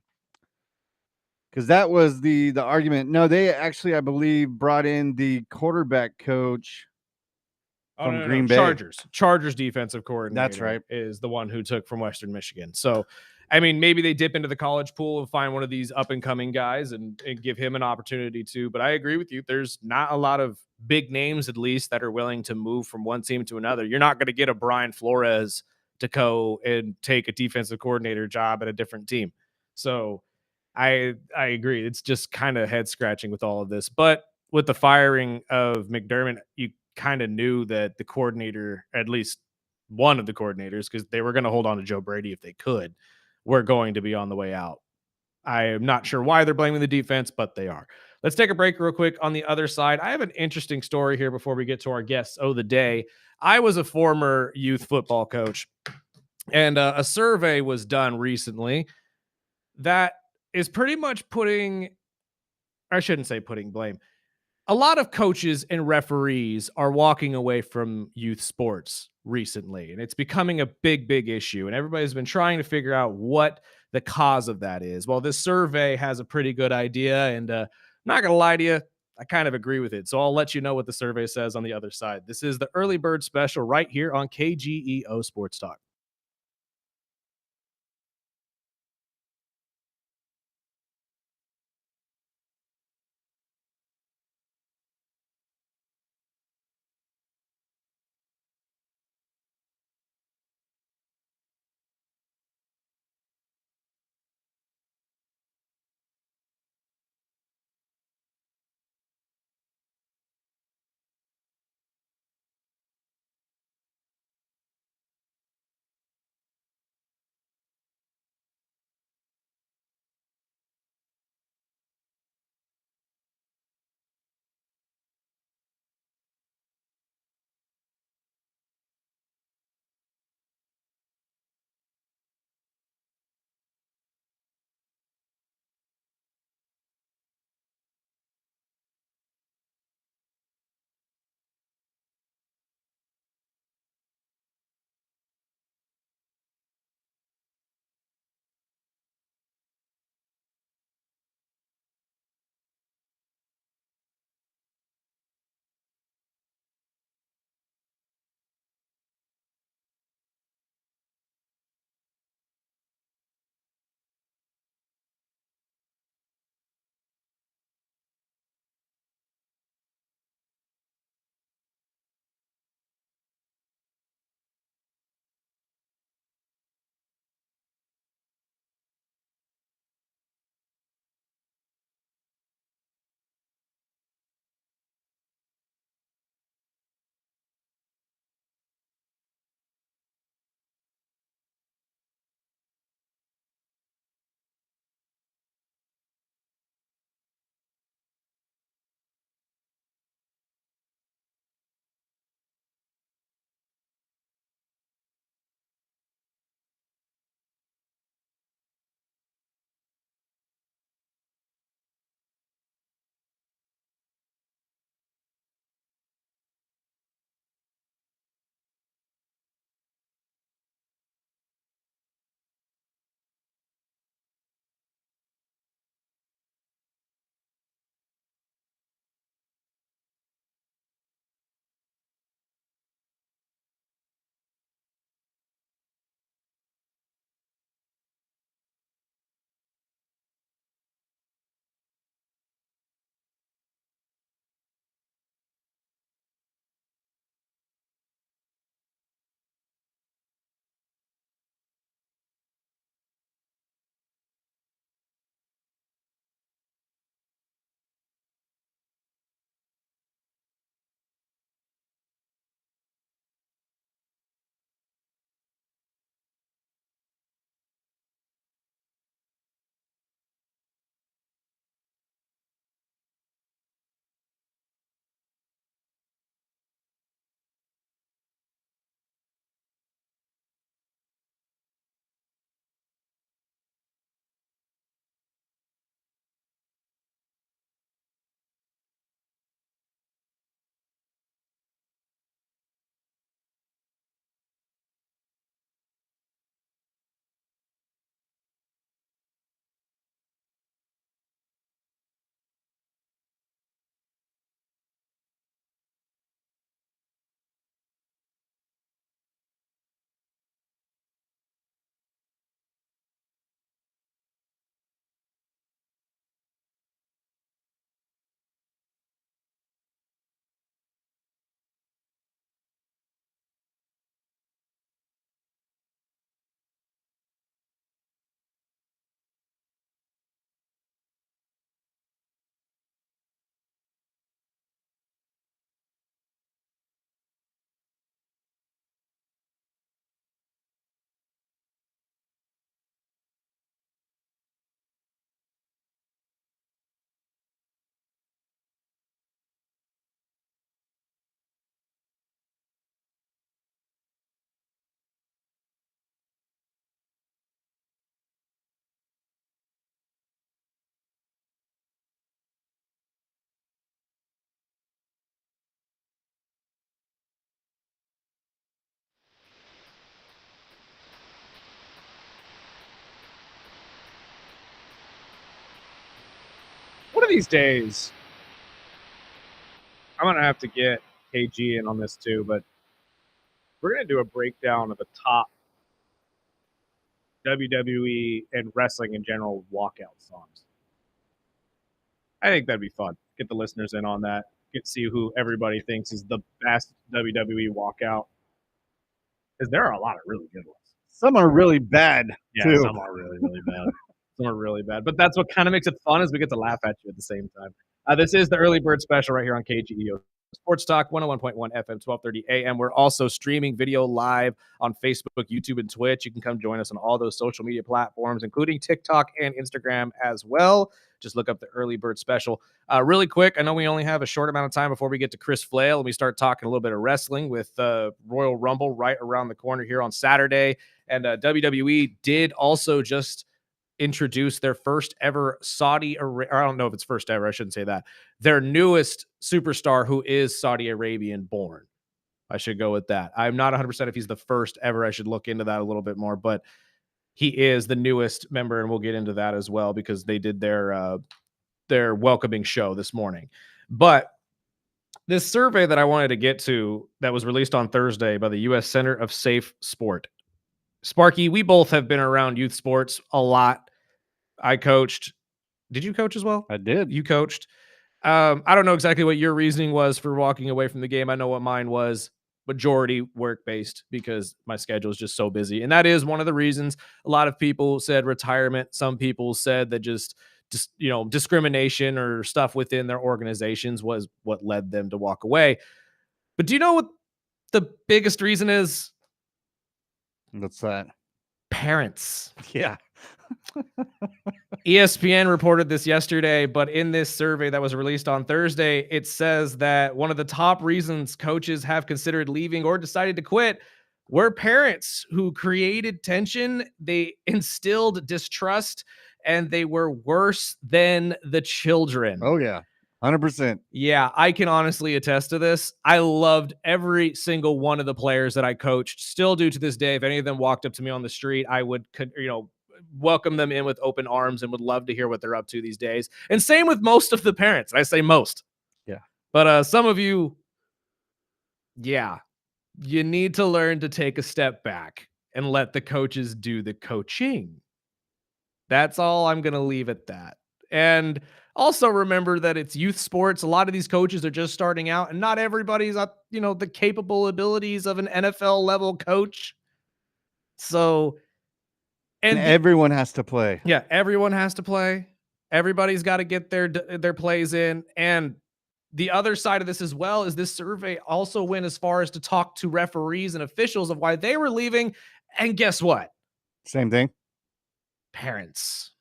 because that was the argument. No, they actually, I believe, brought in the quarterback coach from Green Bay. Chargers defensive coordinator. That's right. Is the one who took from Western Michigan. So, I mean, maybe they dip into the college pool and find one of these up and coming guys and give him an opportunity too. But I agree with you. There's not a lot of big names, at least, that are willing to move from one team to another. You're not going to get a Brian Flores to go and take a defensive coordinator job at a different team. So I agree. It's just kind of head scratching with all of this. But with the firing of McDermott, you kind of knew that the coordinator, at least one of the coordinators, because they were going to hold on to Joe Brady if they could, were going to be on the way out. I am not sure why they're blaming the defense, but they are. Let's take a break real quick. On the other side, I have an interesting story here before we get to our guests of the day. I was a former youth football coach, and a survey was done recently that is pretty much I shouldn't say putting blame. A lot of coaches and referees are walking away from youth sports recently, and it's becoming a big issue. And everybody's been trying to figure out what the cause of that is. Well, this survey has a pretty good idea, and I'm not going to lie to you, I kind of agree with it. So I'll let you know what the survey says on the other side. This is the early bird special right here on KGEO Sports Talk. One of these days, I'm going to have to get KG in on this too, but we're going to do a breakdown of the top WWE and wrestling in general walkout songs. I think that'd be fun. Get the listeners in on that. Get to see who everybody thinks is the best WWE walkout. Because there are a lot of really good ones. Some are really bad, Yeah, too. some are really, really bad. Some are really bad. But that's what kind of makes it fun is we get to laugh at you at the same time. This is the early bird special right here on KGEO Sports Talk 101.1 FM, 1230 AM. We're also streaming video live on Facebook, YouTube, and Twitch. You can come join us on all those social media platforms, including TikTok and Instagram as well. Just look up the early bird special. Really quick, I know we only have a short amount of time before we get to Chris Flail and we start talking a little bit of wrestling with Royal Rumble right around the corner here on Saturday. And WWE did also just introduce their first ever Saudi Arabia. I don't know if it's first ever. I shouldn't say that. Their newest superstar who is Saudi Arabian born. I should go with that. I'm not 100% if he's the first ever. I should look into that a little bit more, but he is the newest member, and we'll get into that as well because they did their welcoming show this morning. But this survey that I wanted to get to that was released on Thursday by the U.S. Center of Safe Sport. Sparky, we both have been around youth sports a lot. I coached. Did you coach as well? I did. You coached. I don't know exactly what your reasoning was for walking away from the game. I know what mine was. Majority work-based because my schedule is just so busy. And that is one of the reasons a lot of people said retirement. Some people said that just discrimination or stuff within their organizations was what led them to walk away. But do you know what the biggest reason is? What's that? Parents. Yeah. ESPN reported this yesterday, but in this survey that was released on Thursday, it says that one of the top reasons coaches have considered leaving or decided to quit were parents who created tension, they instilled distrust, and they were worse than the children. Oh, yeah. 100%. Yeah, I can honestly attest to this. I loved every single one of the players that I coached, still do to this day. If any of them walked up to me on the street, I would, welcome them in with open arms and would love to hear what they're up to these days. And same with most of the parents. I say most. Yeah. But some of you, yeah, you need to learn to take a step back and let the coaches do the coaching. That's all I'm going to leave at that. And also remember that it's youth sports. A lot of these coaches are just starting out and not everybody's at, the capable abilities of an NFL level coach. So, and everyone has to play. Yeah, everyone has to play. Everybody's got to get their plays in. And the other side of this as well is this survey also went as far as to talk to referees and officials of why they were leaving. And guess what? Same thing. Parents.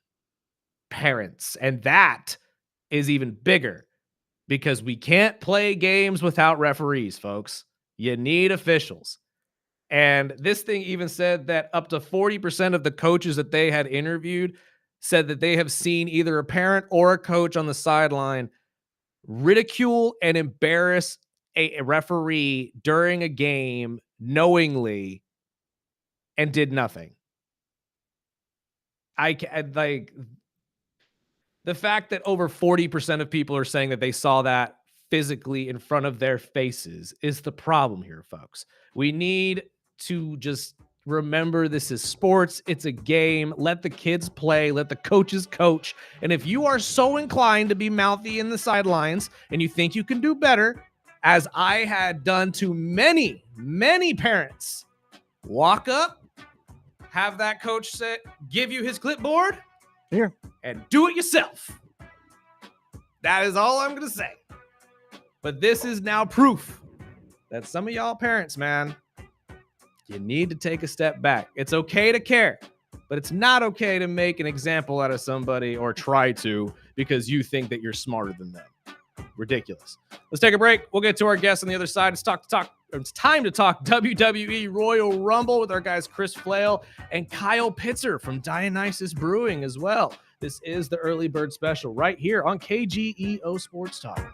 And that is even bigger because we can't play games without referees, folks. You need officials. And this thing even said that up to 40% of the coaches that they had interviewed said that they have seen either a parent or a coach on the sideline ridicule and embarrass a referee during a game knowingly and did nothing. The fact that over 40% of people are saying that they saw that physically in front of their faces is the problem here, folks. We need to just remember this is sports. It's a game. Let the kids play. Let the coaches coach. And if you are so inclined to be mouthy in the sidelines and you think you can do better, as I had done to many, many parents, walk up, have that coach give you his clipboard here and do it yourself. That is all I'm going to say. But this is now proof that some of y'all parents, man, you need to take a step back. It's okay to care, but it's not okay to make an example out of somebody or try to because you think that you're smarter than them. Ridiculous. Let's take a break. We'll get to our guests on the other side. It's time to talk WWE Royal Rumble with our guys Chris Flail and Kyle Pittser from Dionysus Brewing as well. This is the Early Bird Special right here on KGEO Sports Talk.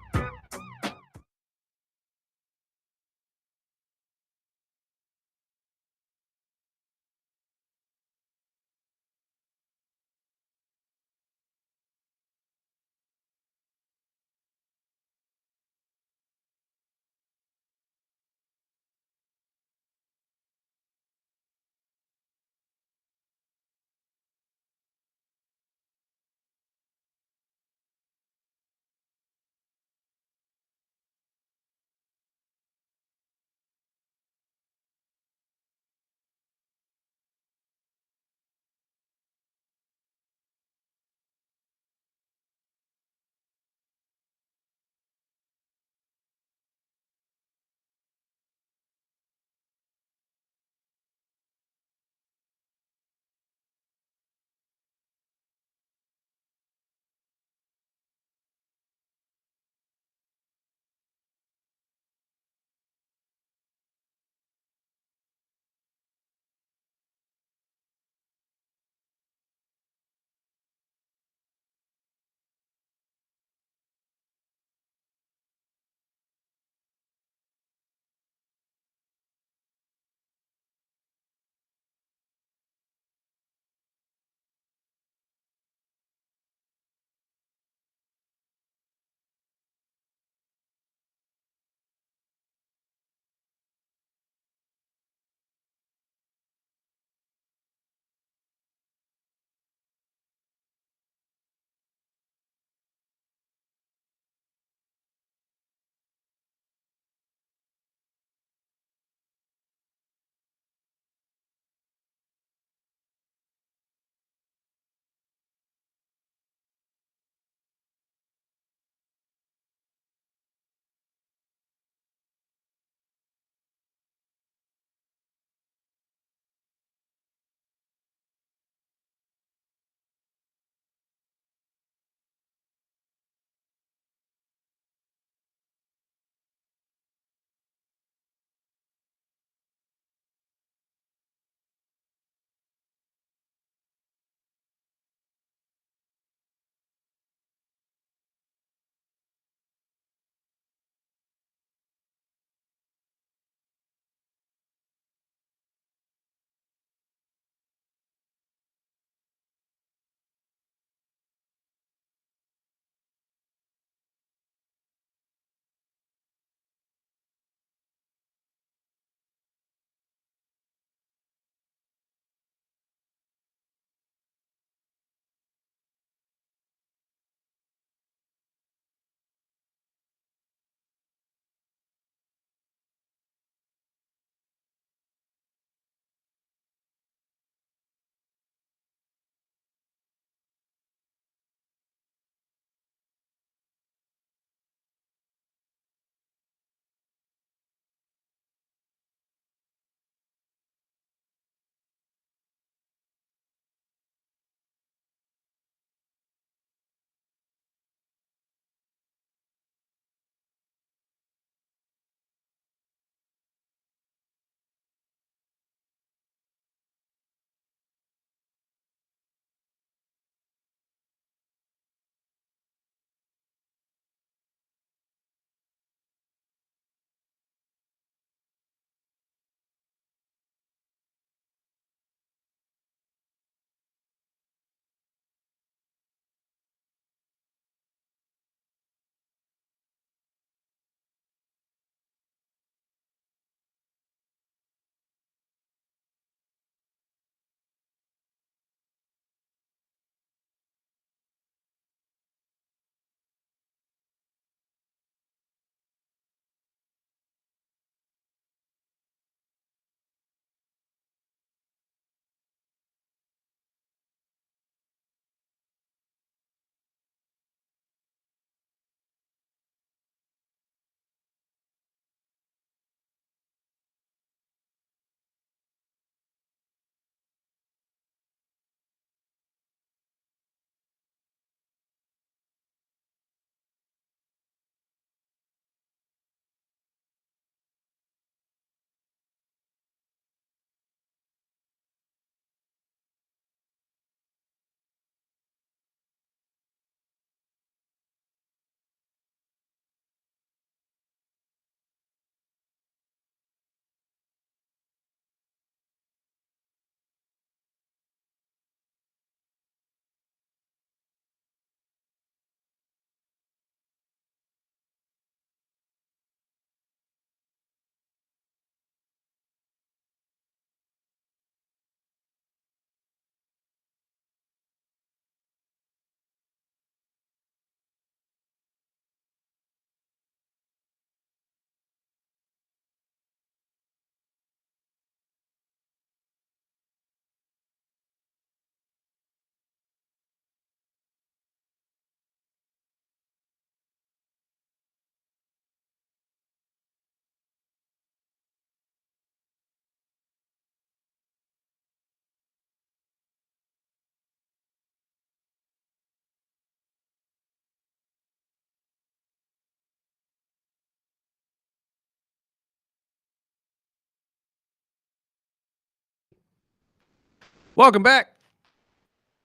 Welcome back.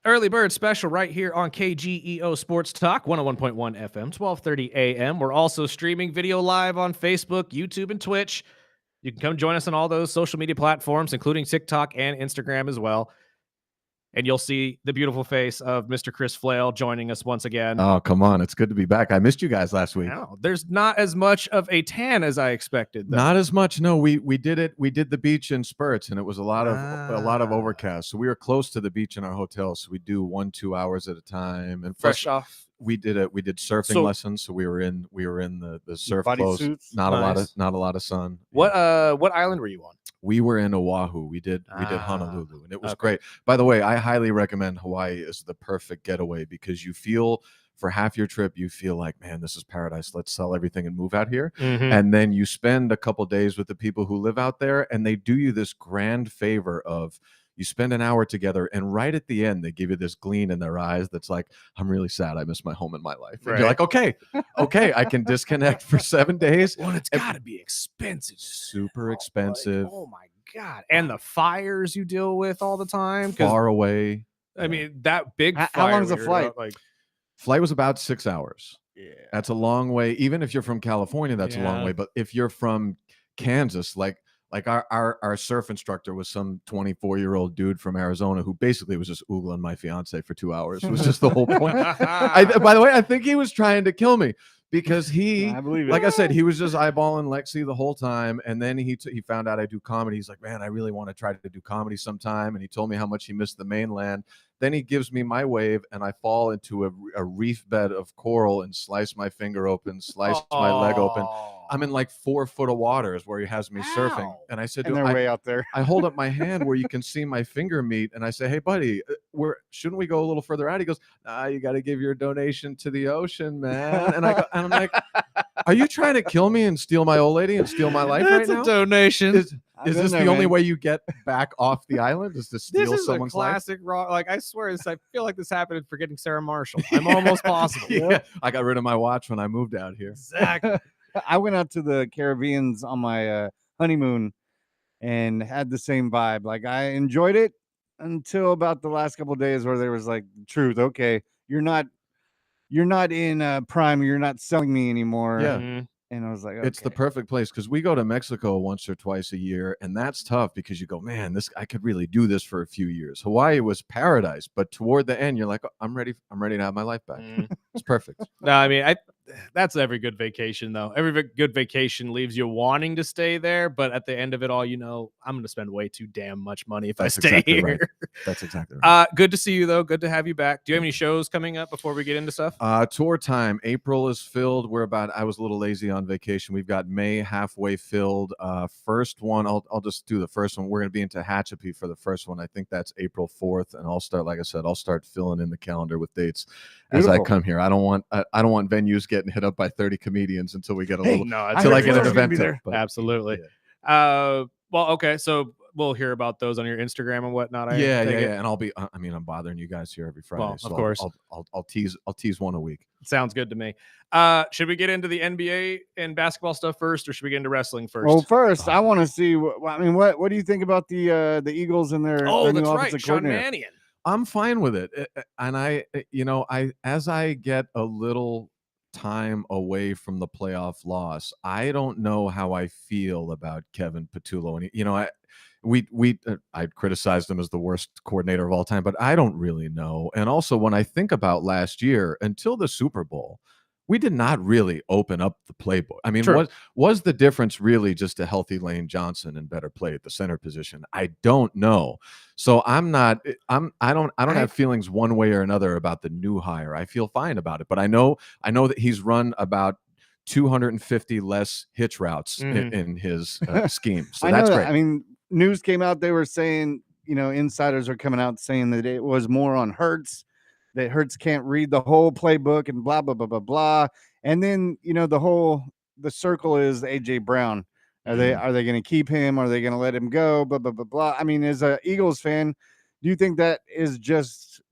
Early Bird Special right here on KGEO Sports Talk, 101.1 FM, 12:30 a.m. We're also streaming video live on Facebook, YouTube, and Twitch. You can come join us on all those social media platforms, including TikTok and Instagram as well. And you'll see the beautiful face of Mr. Chris Flail joining us once again. Oh, come on. It's good to be back. I missed you guys last week. No, there's not as much of a tan as I expected, though. Not as much. No, we did it. We did the beach in spurts, and it was a lot of overcast. So we were close to the beach in our hotel. So we do 1-2 hours at a time. And Fresh off. We did surfing lessons. So we were in the surf clothes. Suits. Not a lot of sun. What island were you on? We were in Oahu. We did Honolulu, and it was great. By the way, I highly recommend Hawaii as the perfect getaway because you feel for half your trip, you feel like, man, this is paradise. Let's sell everything and move out here. Mm-hmm. And then you spend a couple days with the people who live out there, and they do you this grand favor of you spend an hour together, and right at the end, they give you this gleam in their eyes that's like, I'm really sad. I miss my home and my life. And you're like, okay, I can disconnect for 7 days. Well, it's got to be expensive. Super expensive. Oh, my God. And the fires you deal with all the time. Far away. I mean, that big fire. How long is the flight? Flight was about 6 hours. Yeah. That's a long way. Even if you're from California, that's a long way. But if you're from Kansas, like our surf instructor was some 24-year-old dude from Arizona who basically was just oogling my fiance for 2 hours. It was just the whole point. By the way, I think he was trying to kill me because I believe it. like I said, he was just eyeballing Lexi the whole time. And then he found out I do comedy. He's like, man, I really want to try to do comedy sometime. And he told me how much he missed the mainland. Then he gives me my wave, and I fall into a reef bed of coral and slice my finger open, slice my leg open. I'm in like 4 foot of water is where he has me surfing. And I said, And they're way out there. I hold up my hand where you can see my finger meet, and I say, hey, buddy, shouldn't we go a little further out? He goes, you got to give your donation to the ocean, man. And I'm like, are you trying to kill me and steal my old lady and steal my life right now? It's a donation. Is this the only way you get back off the island? Is to steal this is someone's a classic wrong. Like I swear, I feel like this happened in Forgetting Sarah Marshall. I'm almost possible. Yeah, I got rid of my watch when I moved out here. Exactly. I went out to the Caribbeans on my honeymoon and had the same vibe. Like I enjoyed it until about the last couple of days where there was like truth. Okay, you're not in Prime. You're not selling me anymore. Yeah. Mm-hmm. And I was like, okay. It's the perfect place because we go to Mexico once or twice a year, and that's tough because you go, man, I could really do this for a few years. Hawaii was paradise, but toward the end, you're like, oh, I'm ready to have my life back. It's perfect. No, I mean, that's every good vacation, though. Every good vacation leaves you wanting to stay there, but at the end of it all, I'm going to spend way too damn much money if I stay here. Right. That's exactly right. Good to see you, though. Good to have you back. Do you have any shows coming up before we get into stuff? Tour time. April is filled. I was a little lazy on vacation. We've got May halfway filled. First one, I'll just do the first one. We're going to be in Tehachapi for the first one. I think that's April 4th, and I'll start filling in the calendar with dates as I come here. I don't want venues getting hit up by 30 comedians until we get until I get an event there. Absolutely. Yeah. Well, okay, so we'll hear about those on your Instagram and whatnot. Yeah. And I'm bothering you guys here every Friday. Well, so of course, I'll tease one a week. Sounds good to me. Should we get into the NBA and basketball stuff first, or should we get into wrestling first? Well, first, I want to see. What do you think about the Eagles and their that's new right, Sean coordinator? Mannion. I'm fine with it, and as I get a little time away from the playoff loss, I don't know how I feel about Kevin Patullo. And I criticized him as the worst coordinator of all time, but I don't really know. And also, when I think about last year until the Super Bowl, we did not really open up the playbook. I mean, was the difference really just a healthy Lane Johnson and better play at the center position? I don't know. So I don't have feelings one way or another about the new hire. I feel fine about it, but I know that he's run about 250 less hitch routes in his scheme. So that's great. I mean, news came out. They were saying, insiders are coming out saying that it was more on Hurts, that Hurts can't read the whole playbook and blah, blah, blah, blah, blah. And then, the circle is AJ Brown. Are they going to keep him? Are they going to let him go? Blah, blah, blah, blah. I mean, as a Eagles fan, do you think that is just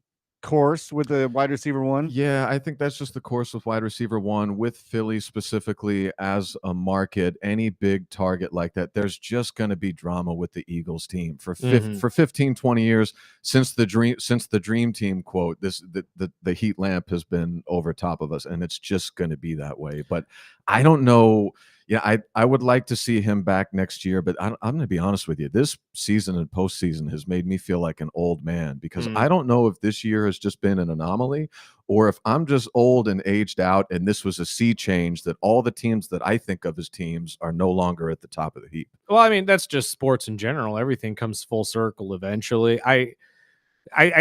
course with the wide receiver one? Yeah, I think that's just the course with wide receiver one, with Philly specifically as a market. Any big target like that, there's just going to be drama with the Eagles team for 15, 20 years since the dream team quote. The heat lamp has been over top of us, and it's just going to be that way. But I don't know. Yeah, I would like to see him back next year, but I'm going to be honest with you. This season and postseason has made me feel like an old man, because I don't know if this year has just been an anomaly or if I'm just old and aged out and this was a sea change, that all the teams that I think of as teams are no longer at the top of the heap. Well, I mean, that's just sports in general. Everything comes full circle eventually. I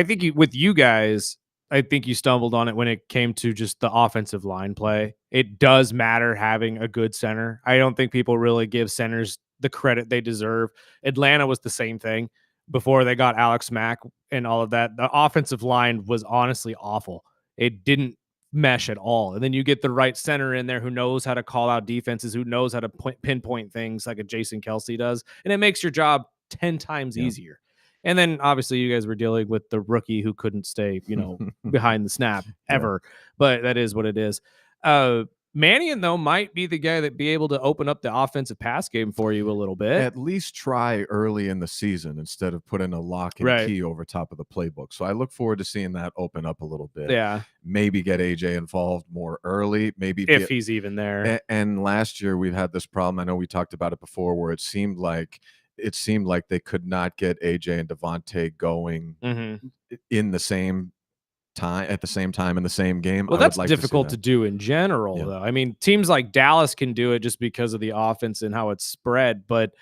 think with you guys, I think you stumbled on it when it came to just the offensive line play. It does matter having a good center. I don't think people really give centers the credit they deserve. Atlanta was the same thing before they got Alex Mack and all of that. The offensive line was honestly awful. It didn't mesh at all. And then you get the right center in there who knows how to call out defenses, who knows how to pinpoint things like a Jason Kelsey does. And it makes your job 10 times easier. And then obviously you guys were dealing with the rookie who couldn't stay, behind the snap ever. But that is what it is. Mannion, though, might be the guy that be able to open up the offensive pass game for you a little bit. At least try early in the season instead of putting a lock and key over top of the playbook. So I look forward to seeing that open up a little bit. Yeah. Maybe get AJ involved more early. Maybe if he's even there. And last year we've had this problem. I know we talked about it before, where it seemed like they could not get AJ and Devontae going in the same time at the same time in the same game. Well, that's difficult to do in general, though. I mean, teams like Dallas can do it just because of the offense and how it's spread. But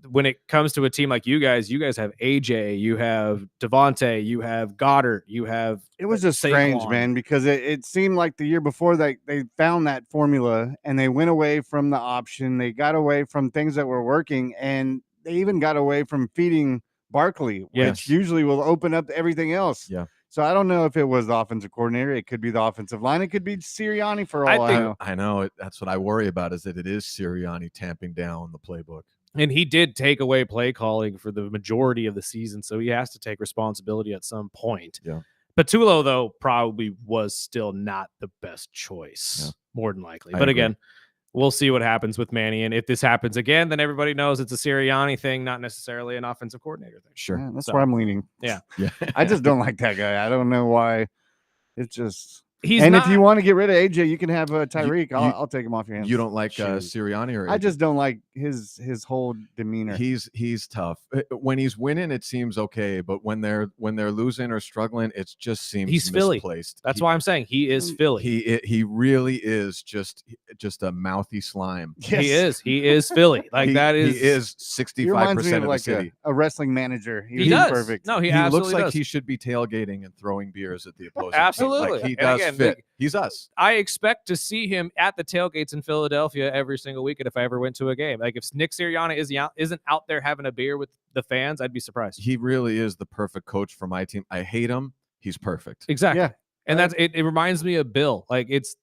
when it comes to a team like you guys have AJ, you have Devontae, you have Goddard, you have. It was just strange, man, because it seemed like the year before they found that formula and they went away from the option. They got away from things that were working, and they even got away from feeding Barkley, which usually will open up everything else. Yeah. So I don't know if it was the offensive coordinator. It could be the offensive line. It could be Sirianni for all I know. I know. That's what I worry about, is that it is Sirianni tamping down the playbook. And he did take away play calling for the majority of the season, so he has to take responsibility at some point. Yeah. Patullo, though, probably was still not the best choice, more than likely. But again, we'll see what happens with Mannion. If this happens again, then everybody knows it's a Sirianni thing, not necessarily an offensive coordinator thing. Sure. Yeah, that's where I'm leaning. Yeah. I just don't like that guy. I don't know why. It's just... He's and not, if you want to get rid of AJ, you can have Tyreek. I'll take him off your hands. You don't like Sirianni, or I just don't like his whole demeanor. He's tough. When he's winning, it seems okay, but when they're losing or struggling, it just seems he's misplaced. Philly. That's why I'm saying he is Philly. He really is just a mouthy slime. Yes. He is Philly. Like he is 65% of like the city. A wrestling manager. He does. Perfect. No, he looks absolutely like does. he should be tailgating and throwing beers at the opposing Absolutely. team. Like, he does fit. He's us. I expect to see him at the tailgates in Philadelphia every single weekend if I ever went to a game. Like, if Nick Sirianni isn't out there having a beer with the fans, I'd be surprised. He really is the perfect coach for my team. I hate him. He's perfect. Exactly. Yeah. And that's it. It reminds me of Bill. Like, it's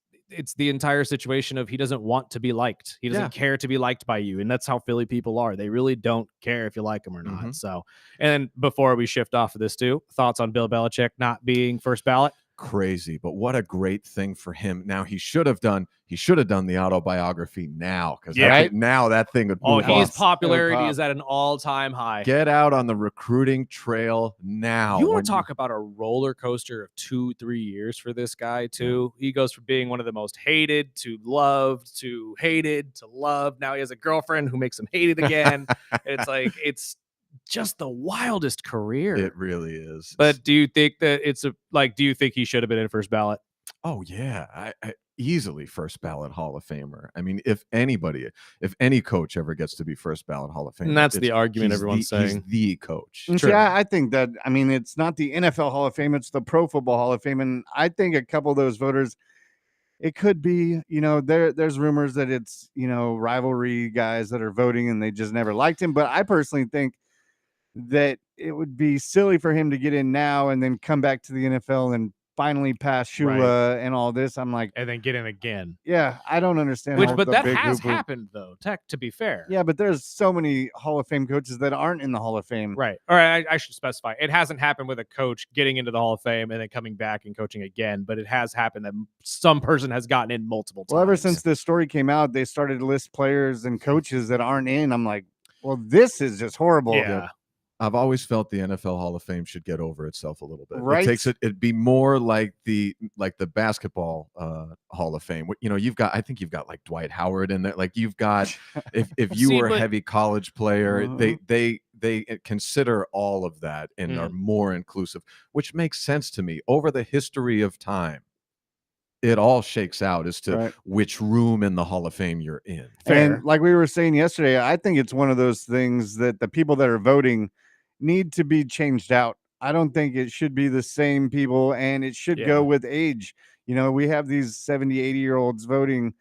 the entire situation of he doesn't want to be liked. He doesn't care to be liked by you. And that's how Philly people are. They really don't care if you like them or not. So, and before we shift off of this too, thoughts on Bill Belichick not being first ballot? Crazy, but what a great thing for him. Now he should have done the autobiography now, because now that thing would move his on. popularity is at an all-time high. Get out on the recruiting trail now. You want to talk about a roller coaster of 2-3 years for this guy too. He goes from being one of the most hated to loved to hated to loved. Now he has a girlfriend who makes him hated again. It's just the wildest career. It really is. But do you think that do you think he should have been in first ballot? Oh yeah, I easily first ballot Hall of Famer. I mean, if any coach ever gets to be first ballot Hall of Famer, and that's the argument everyone's saying. He's the coach. See, I think that, I mean, it's not the NFL Hall of Fame, it's the Pro Football Hall of Fame, and I think a couple of those voters, it could be, there's rumors that it's, rivalry guys that are voting and they just never liked him, but I personally think that it would be silly for him to get in now and then come back to the NFL and finally pass Shula and all this. I'm like, and then get in again. yeah, I don't understand. But that big has hoo-hoo. happened though. To be fair, Yeah, but there's so many Hall of Fame coaches that aren't in the Hall of Fame. right. All right, I should specify. It hasn't happened with a coach getting into the Hall of Fame and then coming back and coaching again, but it has happened that some person has gotten in multiple times. Well, ever since this story came out, they started to list players and coaches that aren't in. I'm like, well, this is just horrible. Yeah. I've always felt the NFL Hall of Fame should get over itself a little bit. Right. It takes it'd be more like the basketball Hall of Fame. You know, I think you've got like Dwight Howard in there. Like you've got if you were a heavy college player, they consider all of that and are more inclusive, which makes sense to me. Over the history of time, it all shakes out as to which room in the Hall of Fame you're in. And like we were saying yesterday, I think it's one of those things that the people that are voting need to be changed out. I don't think it should be the same people, and it should go with age. You know, we have these 70, 80-year-olds voting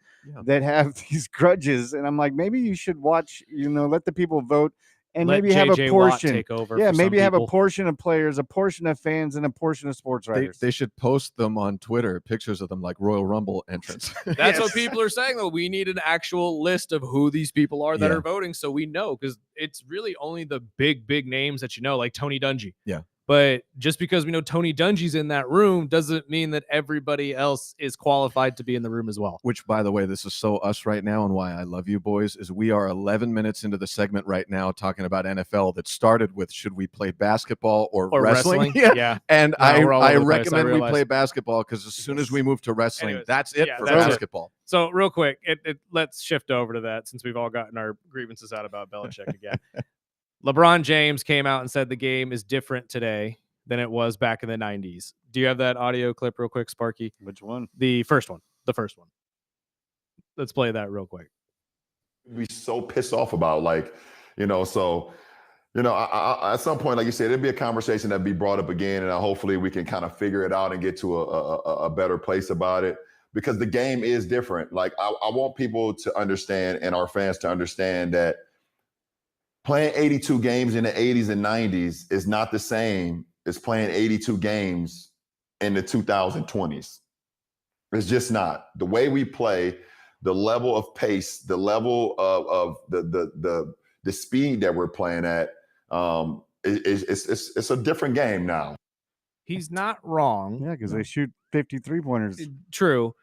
that have these grudges, and I'm like, maybe you should watch, let the people vote and let maybe have JJ a Watt portion. take over Yeah, for maybe some have a people. portion of players, a portion of fans, and a portion of sports writers. They should post them on Twitter, pictures of them like Royal Rumble entrants. That's what people are saying, though. We need an actual list of who these people are that are voting so we know, because it's really only the big names that you know, like Tony Dungy. Yeah. But just because we know Tony Dungy's in that room doesn't mean that everybody else is qualified to be in the room as well. Which, by the way, this is so us right now, and why I love you boys, is we are 11 minutes into the segment right now talking about NFL that started with should we play basketball or wrestling? Yeah. And No, I recommend we play basketball, because as soon as we move to wrestling, Anyways, that's it for basketball. So real quick, let's shift over to that, since we've all gotten our grievances out about Belichick again. LeBron James came out and said the game is different today than it was back in the 90s. Do you have that audio clip real quick, Sparky? Which one? The first one. Let's play that real quick. Be so pissed off about, at some point, like you said, there'd be a conversation that'd be brought up again, and hopefully we can kind of figure it out and get to a better place about it, because the game is different. Like I want people to understand, and our fans to understand, that playing 82 games in the 80s and 90s is not the same as playing 82 games in the 2020s. It's just not. The way we play, the level of pace, the level of the speed that we're playing at, it's a different game now. He's not wrong. Yeah, because they shoot 53 pointers. True.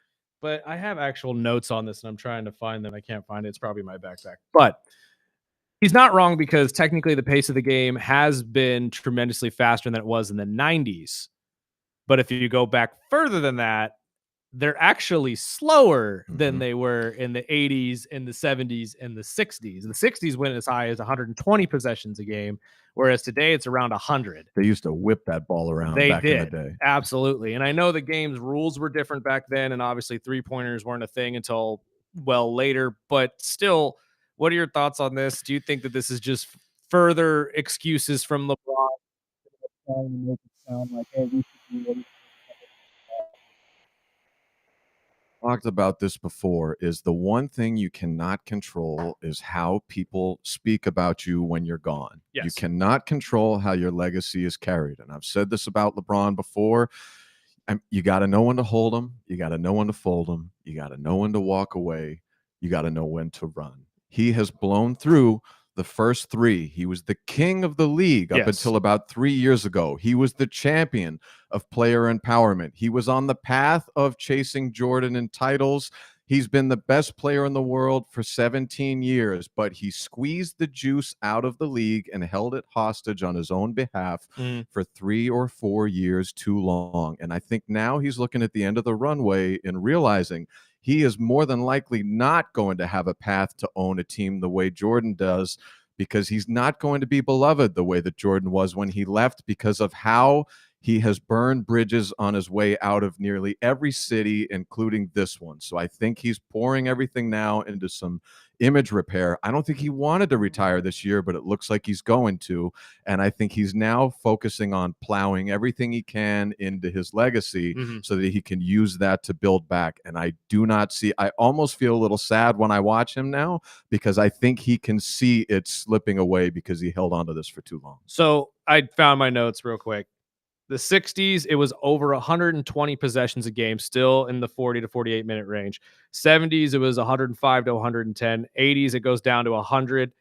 But I have actual notes on this, and I'm trying to find them. I can't find it. It's probably in my backpack. But he's not wrong, because technically the pace of the game has been tremendously faster than it was in the 90s. But if you go back further than that, they're actually slower than they were in the 80s, and the 70s, and the 60s. And the 60s went as high as 120 possessions a game, whereas today it's around 100. They used to whip that ball around back in the day. Absolutely. And I know the game's rules were different back then, and obviously three-pointers weren't a thing until well later, but still, what are your thoughts on this? Do you think that this is just further excuses from LeBron? Make it sound like, hey, we should do it. Talked about this before, is the one thing you cannot control is how people speak about you when you're gone. Yes. You cannot control how your legacy is carried. And I've said this about LeBron before. You got to know when to hold them. You got to know when to fold them. You got to know when to walk away. You got to know when to run. He has blown through the first three. He was the king of the league up until about 3 years ago. He was the champion of player empowerment. He was on the path of chasing Jordan in titles. He's been the best player in the world for 17 years, but he squeezed the juice out of the league and held it hostage on his own behalf for 3 or 4 years too long. And I think now he's looking at the end of the runway and realizing he is more than likely not going to have a path to own a team the way Jordan does, because he's not going to be beloved the way that Jordan was when he left, because of how he has burned bridges on his way out of nearly every city, including this one. So I think he's pouring everything now into some image repair. I don't think he wanted to retire this year, but it looks like he's going to. And I think he's now focusing on plowing everything he can into his legacy so that he can use that to build back. And I almost feel a little sad when I watch him now, because I think he can see it slipping away because he held on to this for too long. So I found my notes real quick. The 60s, it was over 120 possessions a game, still in the 40 to 48 minute range. 70s, it was 105 to 110. 80s, it goes down to 100.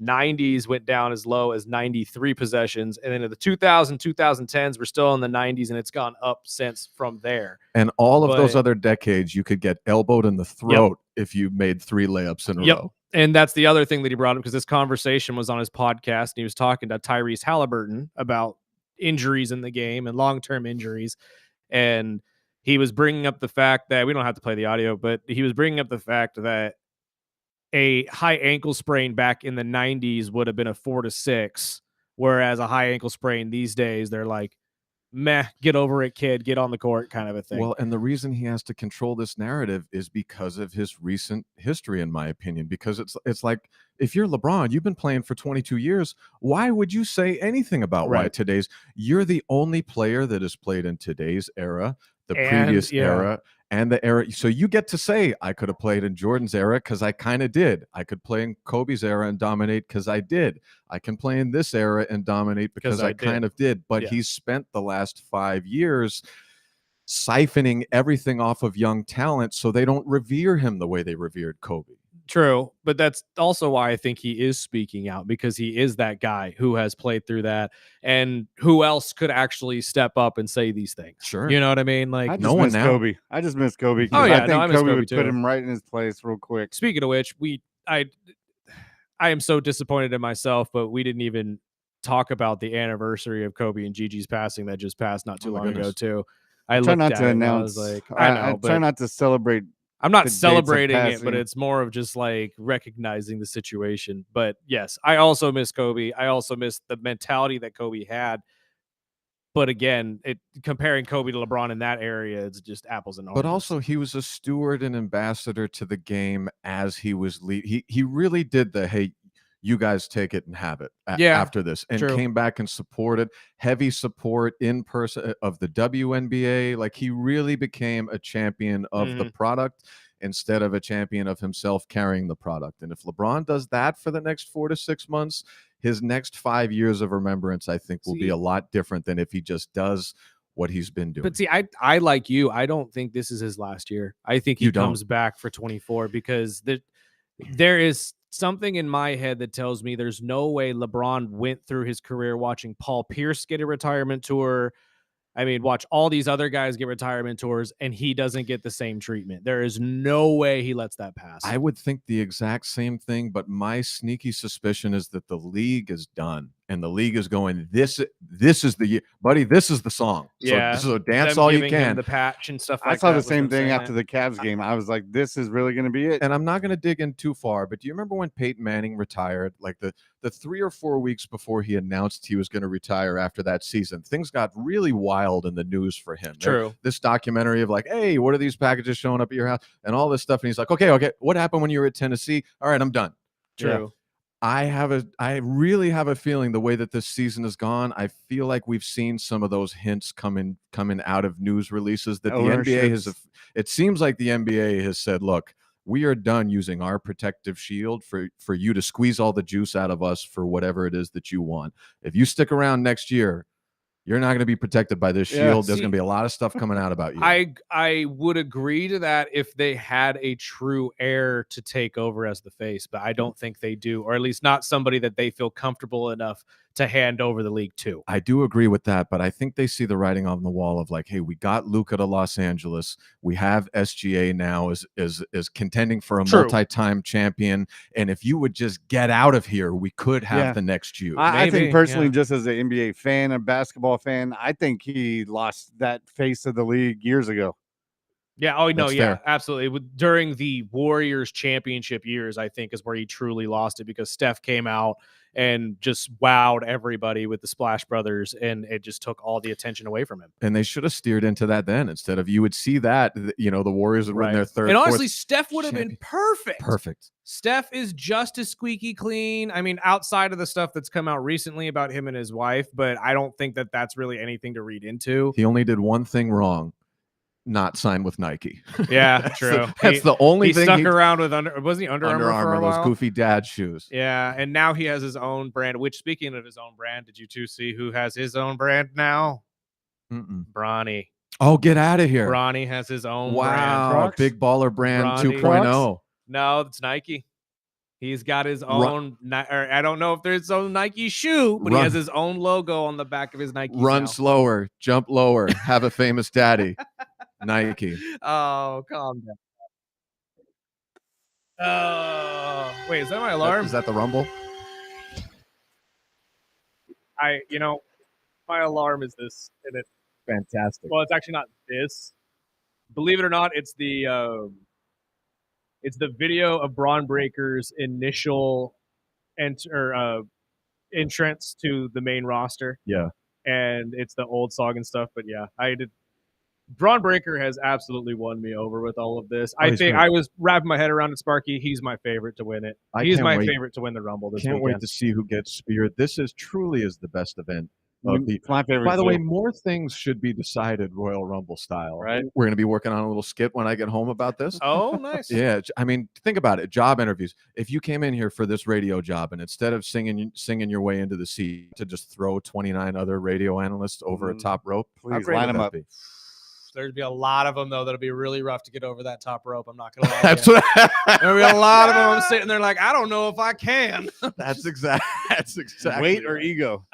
90s went down as low as 93 possessions. And then in the 2010s, we're still in the 90s, and it's gone up since from there. And all of those But- other decades, you could get elbowed in the throat if you made 3 layups in a row. And that's the other thing that he brought up, because this conversation was on his podcast, and he was talking to Tyrese Halliburton about injuries in the game and long-term injuries. And he was bringing up the fact that, we don't have to play the audio, but he was bringing up the fact that a high ankle sprain back in the 90s would have been a 4 to 6, whereas a high ankle sprain these days, they're like, meh, get over it, kid, get on the court kind of a thing. Well, and the reason he has to control this narrative is because of his recent history, in my opinion. Because it's like, if you're LeBron, you've been playing for 22 years. Why would you say anything about why today's? You're the only player that has played in today's era, the previous era, and the era. So you get to say, I could have played in Jordan's era because I kind of did. I could play in Kobe's era and dominate because I did. I can play in this era and dominate because I kind of did. But he's spent the last 5 years siphoning everything off of young talent so they don't revere him the way they revered Kobe. True, but that's also why I think he is speaking out, because he is that guy who has played through that, and who else could actually step up and say these things? Sure, you know what I mean. Like, I just miss Kobe. I just miss Kobe. Oh yeah, I think I miss Kobe Kobe would too. put him right in his place real quick. Speaking of which, I am so disappointed in myself, but we didn't even talk about the anniversary of Kobe and Gigi's passing that just passed not too long ago too. I try looked not at to it announce. And I was like, I know, I but try not to celebrate. I'm not the dates of celebrating it, but passing. it's more of just like recognizing the situation. But yes, I also miss Kobe. I also miss the mentality that Kobe had. But again, comparing Kobe to LeBron in that area, it's just apples and oranges. But also, he was a steward and ambassador to the game as he was He really did the, hey, you guys take it and have it after this, and came back and supported, heavy support in person of the WNBA. Like, he really became a champion of the product instead of a champion of himself carrying the product. And if LeBron does that for the next 4 to 6 months, his next 5 years of remembrance, I think, will be a lot different than if he just does what he's been doing. But see, I like you. I don't think this is his last year. I think he comes back for 24, because there is something in my head that tells me there's no way LeBron went through his career watching Paul Pierce get a retirement tour. I mean, watch all these other guys get retirement tours, and he doesn't get the same treatment. There is no way he lets that pass. I would think the exact same thing, but my sneaky suspicion is that the league is done, and the league is going, this is the year, buddy. This is the song. So dance all you can. The patch and stuff. I saw the same thing after the Cavs game. I was like, this is really going to be it. And I'm not going to dig in too far, but do you remember when Peyton Manning retired? Like the 3 or 4 weeks before he announced he was going to retire after that season, things got really wild in the news for him. True. This documentary of like, hey, what are these packages showing up at your house and all this stuff? And he's like, okay, what happened when you were at Tennessee? All right, I'm done. True. I really have a feeling the way that this season has gone, I feel like we've seen some of those hints coming out of news releases that the NBA has. It seems like the NBA has said, look, we are done using our protective shield for you to squeeze all the juice out of us for whatever it is that you want. If you stick around next year, you're not going to be protected by this shield. There's going to be a lot of stuff coming out about you. I would agree to that if they had a true heir to take over as the face, but I don't think they do, or at least not somebody that they feel comfortable enough to hand over the league to. I do agree with that, but I think they see the writing on the wall of like, hey, we got Luka to Los Angeles. We have SGA now as contending for a multi-time champion. And if you would just get out of here, we could have the next you. I think personally, just as an NBA fan, a basketball fan, I think he lost that face of the league years ago. Yeah. Oh, no. That's yeah, fair. absolutely. During the Warriors championship years, I think is where he truly lost it, because Steph came out and just wowed everybody with the Splash Brothers, and it just took all the attention away from him. And they should have steered into that then, instead of, you would see that, the Warriors would win their third. And honestly, Steph would have been perfect. Perfect. Steph is just as squeaky clean. I mean, outside of the stuff that's come out recently about him and his wife, but I don't think that that's really anything to read into. He only did one thing wrong. Not sign with Nike. Yeah, true. That's the only thing. He stuck around with wasn't he Under Armour for a while? Those goofy dad shoes. Yeah, and now he has his own brand. Which, speaking of his own brand, did you two see who has his own brand now? Bronny. Oh, get out of here. Bronny has his own Wow. brand. Big baller brand Bronny. 2.0. No, it's Nike. He's got his own, or I don't know if there's his own Nike shoe, but he has his own logo on the back of his Nike. Run slower, jump lower, have a famous daddy. Nike. Oh, calm down. Oh, wait, is that my alarm? Is that the Rumble? My alarm is this, and it's fantastic. Well, it's actually not this. Believe it or not, it's the video of Braun Breaker's initial entrance to the main roster. Yeah. And it's the old song and stuff, but yeah, Braun Breaker has absolutely won me over with all of this. I think I was wrapping my head around it, Sparky. He's my favorite to win it. He's my favorite to win the Rumble this weekend. Can't wait to see who gets speared. This truly is the best event. It's my favorite. By the way, more things should be decided Royal Rumble style. Right. We're going to be working on a little skit when I get home about this. Oh, nice. Yeah. I mean, think about it. Job interviews. If you came in here for this radio job and instead of singing your way into the seat to just throw 29 other radio analysts over a top rope, please line them up. There'd be a lot of them, though, that'll be really rough to get over that top rope. I'm not going to lie. That's what there'll be a lot of them. I'm sitting there like, I don't know if I can. That's exactly weight or ego.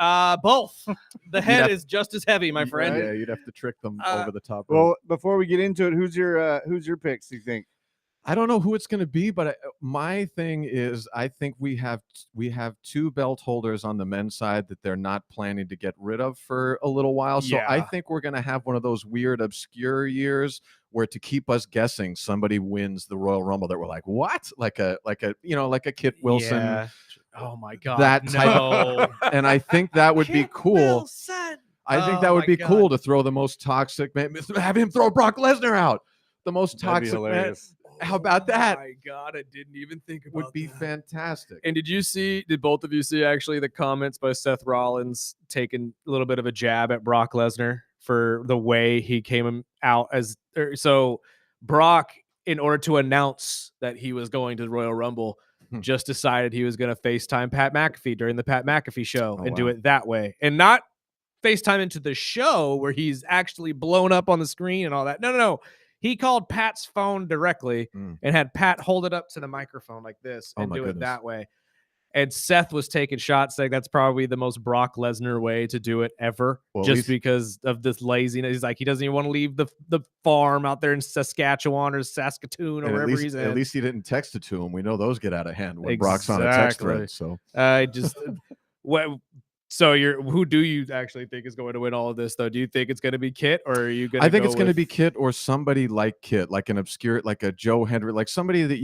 Both. The head is just as heavy, my friend. Yeah, you'd have to trick them over the top rope. Well, before we get into it, who's your picks? Do you think? I don't know who it's going to be, but my thing is, I think we have two belt holders on the men's side that they're not planning to get rid of for a little while. So I think we're going to have one of those weird, obscure years where, to keep us guessing, somebody wins the Royal Rumble that we're like, what? Like a Kit Wilson. Yeah. Oh my God. That type. And I think that would be cool. Wilson. I think that would be cool to throw the most toxic man, have him throw Brock Lesnar out. The most toxic man. How about that? Oh my God, I didn't even think about would be fantastic. And did both of you see actually the comments by Seth Rollins taking a little bit of a jab at Brock Lesnar for the way he came out so Brock, in order to announce that he was going to the Royal Rumble, just decided he was going to FaceTime Pat McAfee during the Pat McAfee show do it that way, and not FaceTime into the show where he's actually blown up on the screen and all that. No. He called Pat's phone directly and had Pat hold it up to the microphone like this and do it that way. And Seth was taking shots saying that's probably the most Brock Lesnar way to do it ever, just because of this laziness. He's like, he doesn't even want to leave the farm out there in Saskatchewan or Saskatoon or wherever he's at. At least he didn't text it to him. We know those get out of hand when Brock's on a text thread. So So who do you actually think is going to win all of this, though? Do you think it's going to be Kit, or are you going to? I think it's going to be Kit or somebody like Kit, like an obscure, like a Joe Hendry, like somebody that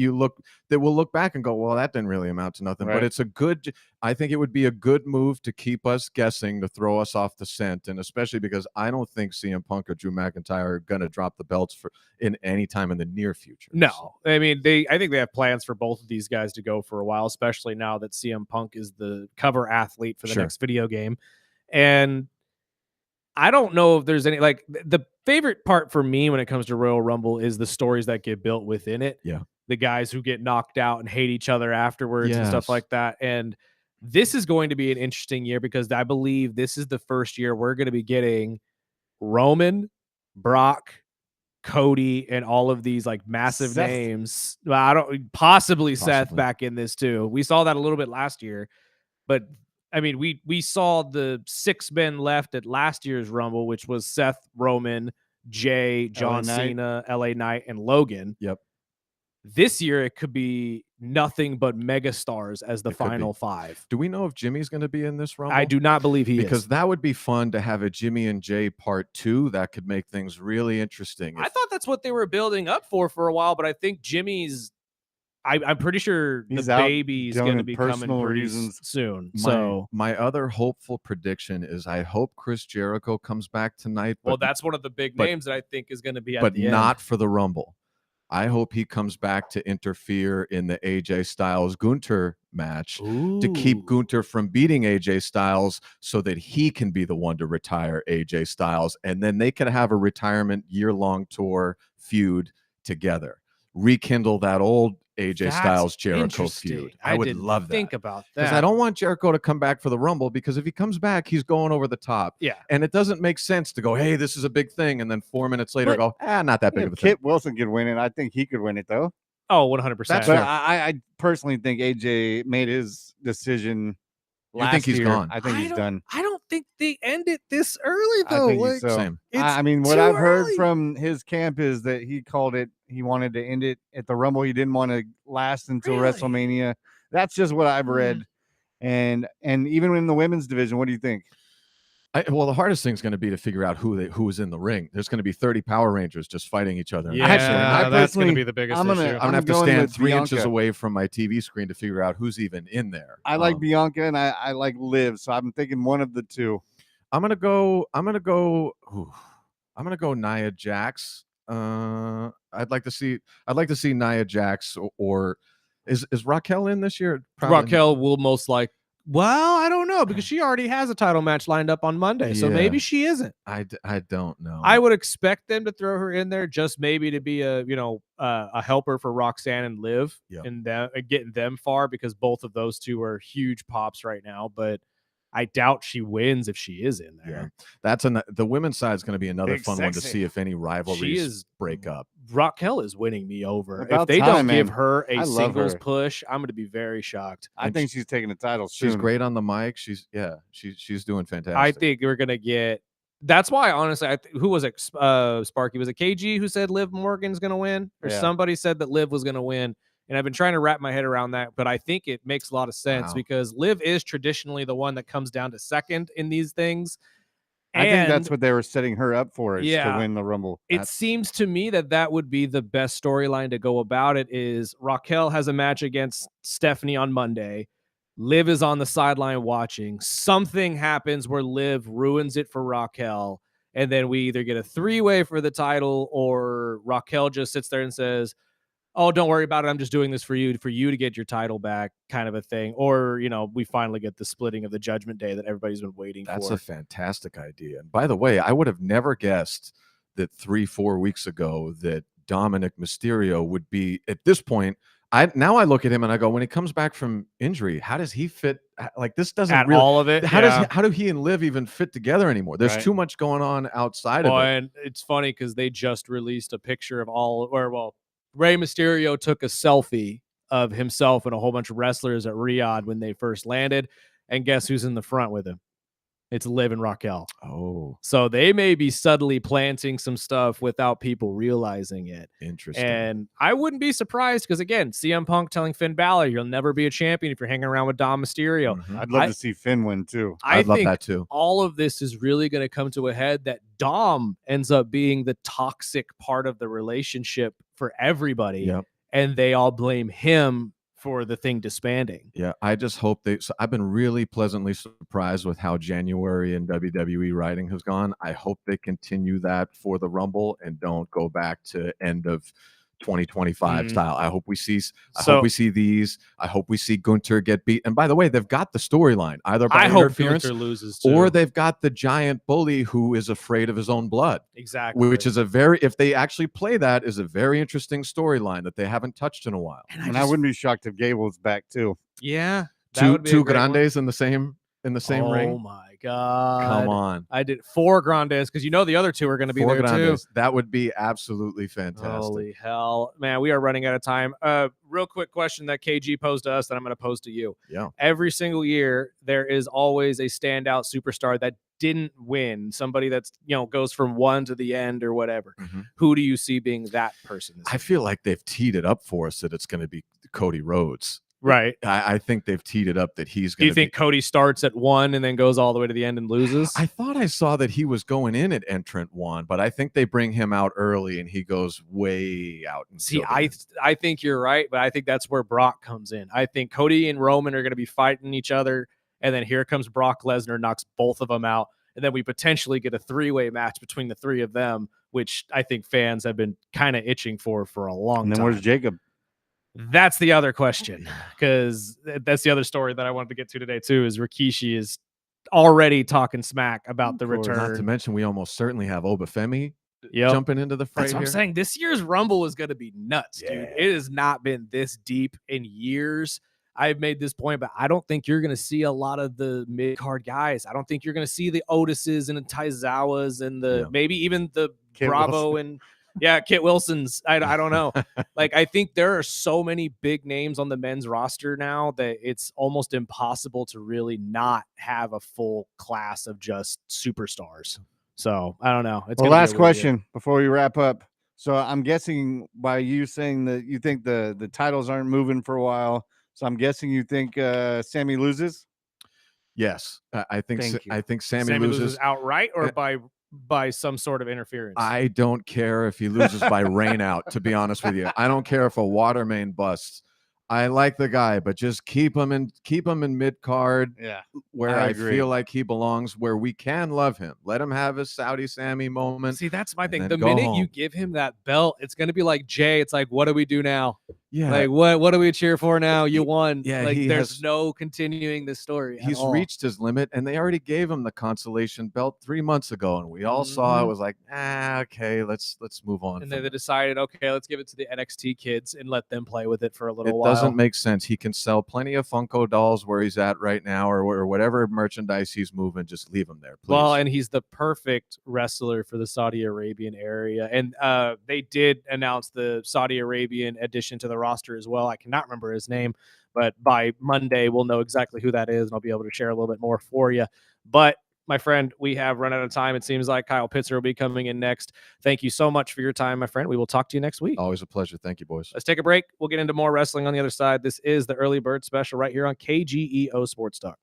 will look back and go, well, that didn't really amount to nothing. Right. But it's I think it would be a good move to keep us guessing, to throw us off the scent, and especially because I don't think CM Punk or Drew McIntyre are going to drop the belts in any time in the near future. No, I mean I think they have plans for both of these guys to go for a while, especially now that CM Punk is the cover athlete for the next video game. And I don't know if there's any, like, the favorite part for me when it comes to Royal Rumble is the stories that get built within it. Yeah. The guys who get knocked out and hate each other afterwards and stuff like that. And this is going to be an interesting year because I believe this is the first year we're going to be getting Roman, Brock, Cody, and all of these like massive names. Well, possibly Seth back in this too. We saw that a little bit last year, but I mean, we saw the 6 men left at last year's Rumble, which was Seth, Roman, Jay, John Cena, LA Knight, and Logan. Yep. This year, it could be nothing but megastars as the final 5. Do we know if Jimmy's going to be in this Rumble? I do not believe he is. Because that would be fun to have a Jimmy and Jay part 2. That could make things really interesting. I thought that's what they were building up for a while, but I think Jimmy's... I'm pretty sure the baby's going to be coming pretty soon. My other hopeful prediction is I hope Chris Jericho comes back tonight. Well, that's one of the big names that I think is going to be at the end. But not for the Rumble. I hope he comes back to interfere in the AJ Styles Gunter match to keep Gunter from beating AJ Styles so that he can be the one to retire AJ Styles. And then they can have a retirement year-long tour feud together. Rekindle that old AJ That's Styles Jericho interesting. feud. I would didn't love that. think about that. Because I don't want Jericho to come back for the Rumble, because if he comes back, he's going over the top. Yeah. And it doesn't make sense to go, hey, this is a big thing. And then 4 minutes later But- go, not that big If of a thing. Kit Wilson could win it, I think he could win it though. Oh, 100%. That's But fair. I personally think AJ made his decision. You think he's year. gone? I think he's done. I don't think they end it this early I though. think Like, he's so. Same. I mean, what too I've heard early. from his camp is that he called it. He wanted to end it at the Rumble. He didn't want to last until Really? WrestleMania. That's just what I've read. And even in the women's division, what do you think? Well, the hardest thing is going to be to figure out who's in the ring. There's going to be 30 Power Rangers just fighting each other. Yeah, Actually, that's going to be the biggest I'm issue. I'm gonna have to going stand with 3 inches Bianca. away from my TV screen to figure out who's even in there. I like Bianca and I like Liv, so I'm thinking one of the two. I'm gonna go Nia Jax. I'd like to see Nia Jax or is Raquel in this year? Probably. Raquel will most like. Well, I don't know because she already has a title match lined up on Monday, so Yeah. maybe she isn't. I don't know. I would expect them to throw her in there just maybe to be a helper for Roxanne and Liv and getting them far because both of those two are huge pops right now. But I doubt she wins if she is in there. Yeah, that's the women's side is going to be another Big fun one to sexy. see if any rivalries is- break up. Raquel is winning me over. About If they time, don't give man. her I a love singles her. push, I'm going to be very shocked. I think she's taking the title She's soon. great on the mic. She's doing fantastic. I think we're going to get. That's why, honestly, who was it? Sparky, was it KG who said Liv Morgan's going to win, or Yeah. somebody said that Liv was going to win? And I've been trying to wrap my head around that, but I think it makes a lot of sense Wow. because Liv is traditionally the one that comes down to second in these things. I think that's And what they were setting her up for is to Yeah. win the Rumble. it seems to me that would be the best storyline to go about it. Is Raquel has a match against Stephanie on Monday. Liv is on the sideline watching. Something happens where Liv ruins it for Raquel. And then we either get a 3-way for the title or Raquel just sits there and says, oh, don't worry about it. I'm just doing this for you to get your title back, kind of a thing. Or, we finally get the splitting of the Judgment Day that everybody's been waiting That's for. a fantastic idea. And by the way, I would have never guessed that 3-4 weeks ago that Dominic Mysterio would be at this point. Now I look at him and I go, when he comes back from injury, how does he fit? Like this doesn't At really, all of it. how do he and Liv even fit together anymore? There's Right. too much going on outside Well, of it. and it's funny because they just released a picture of Rey Mysterio took a selfie of himself and a whole bunch of wrestlers at Riyadh when they first landed. And guess who's in the front with him? It's Liv and Raquel. Oh, So they may be subtly planting some stuff without people realizing it. interesting. And I wouldn't be surprised because, again, CM Punk telling Finn Balor, you'll never be a champion if you're hanging around with Dom Mysterio. Mhm. I'd love to see Finn win too. I I'd love think that too. all of this is really going to come to a head that Dom ends up being the toxic part of the relationship for everybody. Yep. And they all blame him for the thing disbanding. Yeah, I just hope I've been really pleasantly surprised with how January and WWE writing has gone. I hope they continue that for the Rumble and don't go back to end of 2025 style. I hope we see these. I hope we see Gunther get beat. And by the way, they've got the storyline either by I hope interference Gunther loses too. or they've got the giant bully who is afraid of his own blood. Exactly. Which is if they actually play that, is a very interesting storyline that they haven't touched in a while. And I wouldn't be shocked if Gable's back too. Yeah. that Two would be a great one. Grandes in the same ring. Oh my God. Come on. I did 4 Grandes because the other 2 are going to be 4 there too. Grandes. That would be absolutely fantastic. Holy hell. Man, we are running out of time. Real quick question that KG posed to us that I'm going to pose to you. Yeah. Every single year, there is always a standout superstar that didn't win. Somebody that's, goes from one to the end or whatever. Mhm. Who do you see being that person? This I year? feel like they've teed it up for us that it's going to be Cody Rhodes. Right. I think they've teed it up that he's Do going you to think Cody starts at 1 and then goes all the way to the end and loses? I thought I saw that he was going in at entrant 1, but I think they bring him out early and he goes way out. See, I think you're right, but I think that's where Brock comes in. I think Cody and Roman are going to be fighting each other, and then here comes Brock Lesnar, knocks both of them out, and then we potentially get a 3-way match between the 3 of them, which I think fans have been kind of itching for a long And then time. where's Jacob? That's the other question, because that's the other story that I wanted to get to today too. Is Rikishi is already talking smack about the course. return. Not to mention, we almost certainly have Obafemi Yep. jumping into the fray That's what here? I'm saying. This year's Rumble is going to be nuts, dude. Yeah. It has not been this deep in years. I've made this point, but I don't think you're going to see a lot of the mid card guys. I don't think you're going to see the Otises and the Taizawas and the maybe even the Kit Bravo Wilson. and Kit Wilsons. I don't know. Like, I think there are so many big names on the men's roster now that it's almost impossible to really not have a full class of just superstars. So I don't know. It's Well, gonna be a last weird question year. before we wrap up. So I'm guessing by you saying that you think the titles aren't moving for a while. So I'm guessing you think Sammy loses. Yes, I think Thank you. I think Sammy Sammy loses loses. outright or by some sort of interference. I don't care if he loses by rain out, to be honest with you. I don't care if a water main busts. I like the guy, but just keep him in mid card. Yeah, where I I agree. feel like he belongs, where we can love him. Let him have his Saudi Sammy moment. See, that's my and thing. then The go minute home. you give him that belt, it's gonna be like Jay. It's like, what do we do now? Yeah. Like, what do we cheer for now? You won. Yeah, Like, he there's has- no continuing this story. at He's all. reached his limit, and they already gave him the consolation belt 3 months ago, and we all saw it was like, okay, let's move on. And from then they it. decided, okay, let's give it to the NXT kids and let them play with it for a little It while. doesn't make sense. He can sell plenty of Funko dolls where he's at right now, or whatever merchandise he's moving. Just leave him there, please. Well, and he's the perfect wrestler for the Saudi Arabian area. And they did announce the Saudi Arabian addition to the roster as well. I cannot remember his name, but by Monday, we'll know exactly who that is, and I'll be able to share a little bit more for you. But my friend, we have run out of time. It seems like Kyle Pittser will be coming in next. Thank you so much for your time, my friend. We will talk to you next week. Always a pleasure. Thank you, boys. Let's take a break. We'll get into more wrestling on the other side. This is the Early Bird Special right here on KGEO Sports Talk.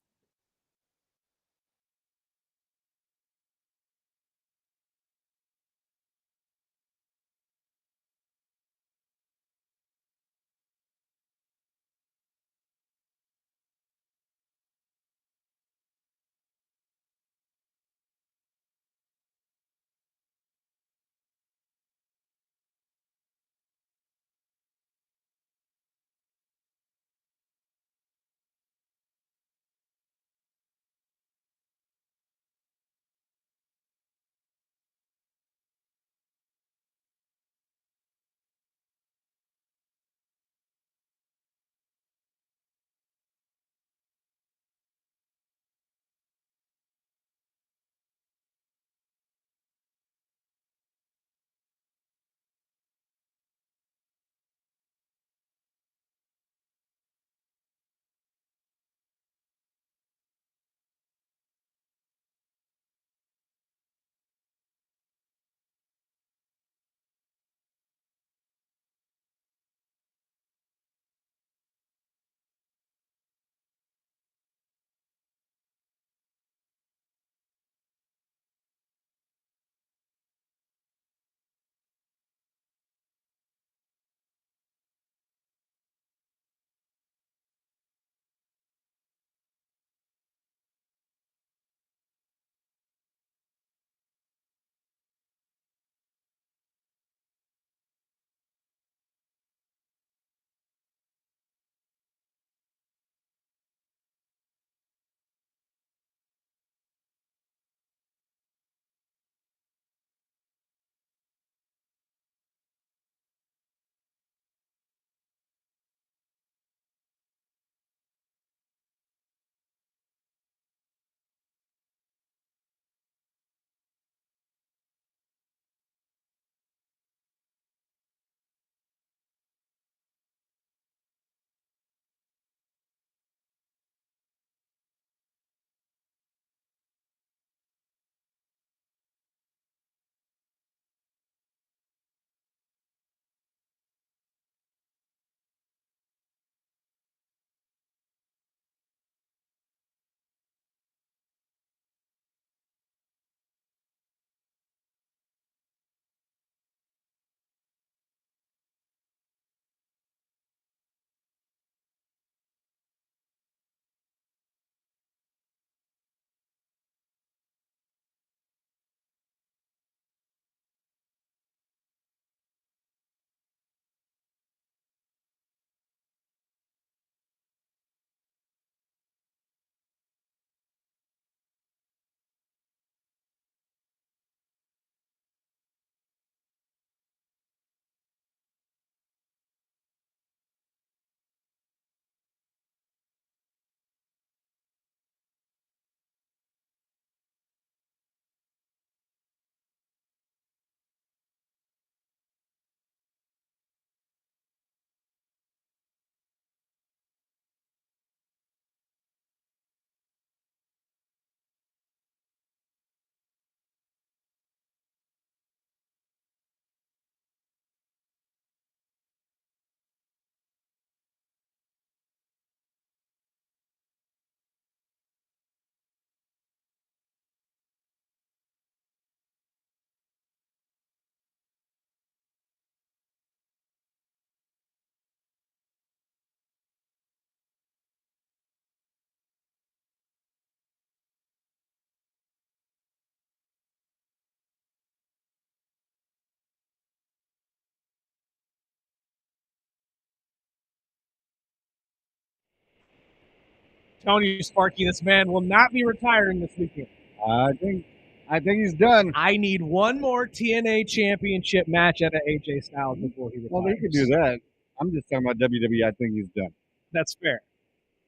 telling you, Sparky, this man will not be retiring this weekend. I think he's done. I need one more TNA championship match out of AJ Styles before he retires. Well, they could do that. I'm just talking about WWE. I think he's done. That's fair.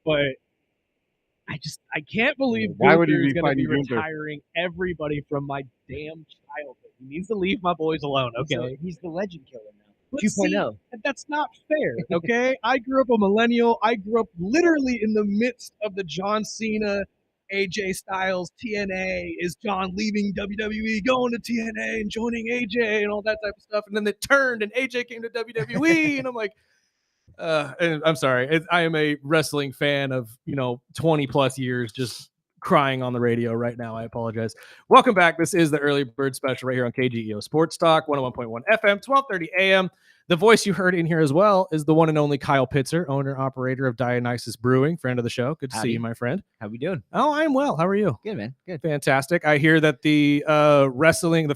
But I can't believe Why would he Gunther is be going to be fighting Gunther? retiring everybody from my damn childhood. He needs to leave my boys alone, okay? He's the legend killer now. But 2.0. see, that's not fair, okay? I grew up a millennial. I grew up literally in the midst of the John Cena, AJ Styles, TNA. Is John leaving WWE, going to TNA and joining AJ and all that type of stuff? And then it turned and AJ came to WWE and I'm like, and I'm sorry. I am a wrestling fan of, 20 plus years just crying on the radio right now. I apologize. Welcome back. This is the Early Bird Special right here on KGEO Sports Talk, 101.1 FM, 1230 AM. The voice you heard in here as well is the one and only Kyle Pittser, owner, operator of Dionysus Brewing, friend of the show. Good to see you, my friend. How we doing? Oh, I'm well. How are you? Good, man. Good. Fantastic. I hear that the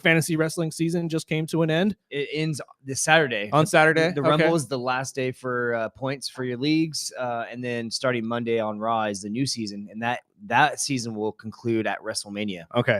fantasy wrestling season just came to an end. It ends this Saturday. On Saturday? The Rumble is the last day for points for your leagues. And then starting Monday on Raw is the new season. And that season will conclude at WrestleMania. Okay.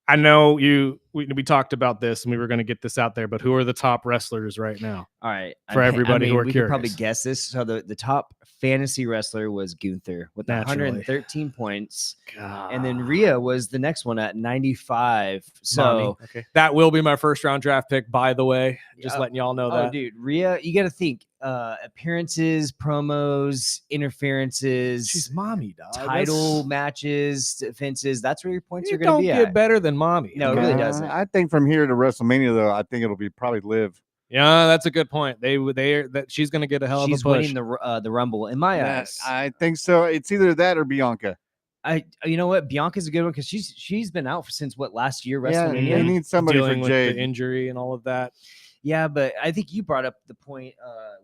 I know we talked about this and we were going to get this out there, but who are the top wrestlers right now? All right. For everybody who are we curious. could probably guess this. So the top fantasy wrestler was Gunther with 113 points. God. And then Rhea was the next one at 95. So okay. That will be my first round draft pick, by the way. Just letting y'all know that. Oh, dude, Rhea, you got to think appearances, promos, interferences. She's mommy, dog. Title matches, defenses. That's where your points are going to be Don't at. get better than mommy. No, it really doesn't. I think from here to WrestleMania, though, I think it'll be probably Liv. Yeah, that's a good point. That she's going to get a hell of a push. She's winning the Rumble in my eyes. I think so. It's either that or Bianca. You know what? Bianca's a good one because she's been out since last year WrestleMania. Yeah, they need somebody dealing for Jade. with the injury and all of that. Yeah, but I think you brought up the point.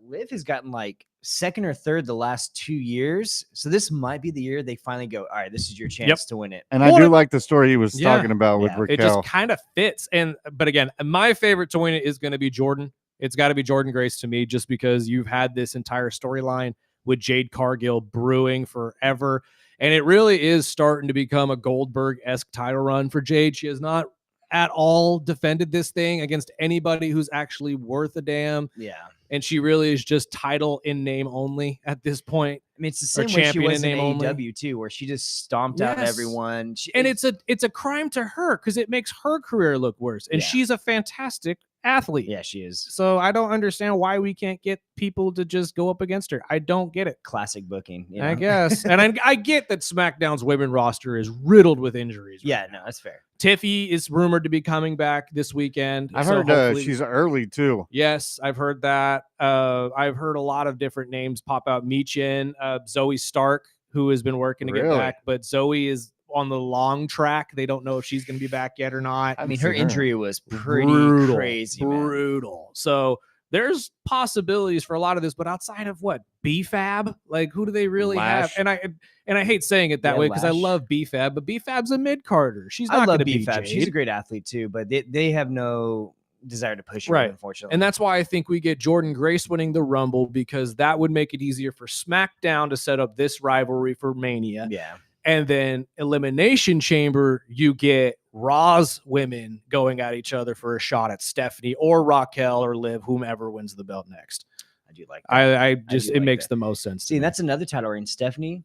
Liv has gotten like second or third the last 2 years. So this might be the year they finally go, all right, this is your chance to win it. And I do like the story he was talking about with Raquel. It just kind of fits. But again, my favorite to win it is going to be Jordan. It's got to be Jordan Grace to me, just because you've had this entire storyline with Jade Cargill brewing forever. And it really is starting to become a Goldberg-esque title run for Jade. She has not at all defended this thing against anybody who's actually worth a damn. Yeah. And she really is just title in name only at this point. I mean, it's the same way she was in AEW too, where she just stomped out everyone. It's a crime to her because it makes her career look worse. And she's a fantastic athlete. Yeah, she is. So I don't understand why we can't get people to just go up against her. I don't get it. Classic booking, I guess. And I get that SmackDown's women roster is riddled with injuries. Yeah, no, that's fair. Tiffy is rumored to be coming back this weekend. I've heard she's early too. Yes, I've heard that. I've heard a lot of different names pop out. Michin, Zoe Stark, who has been working to get back, but Zoe is on the long track. They don't know if she's going to be back yet or not. I mean, her injury was pretty crazy, brutal. So there's possibilities for a lot of this, but outside of what B-Fab, like who do they really have? And I hate saying it that way because I love B-Fab, but B-Fab's a mid-carder. She's not going to be B-Fab. She's a great athlete too, but they have no desire to push her, unfortunately. And that's why I think we get Jordan Grace winning the Rumble, because that would make it easier for SmackDown to set up this rivalry for Mania. Yeah. And then Elimination Chamber, you get Raw's women going at each other for a shot at Stephanie or Raquel or Liv, whomever wins the belt next. I do like that. It makes the most sense. See, that's another title reign. Stephanie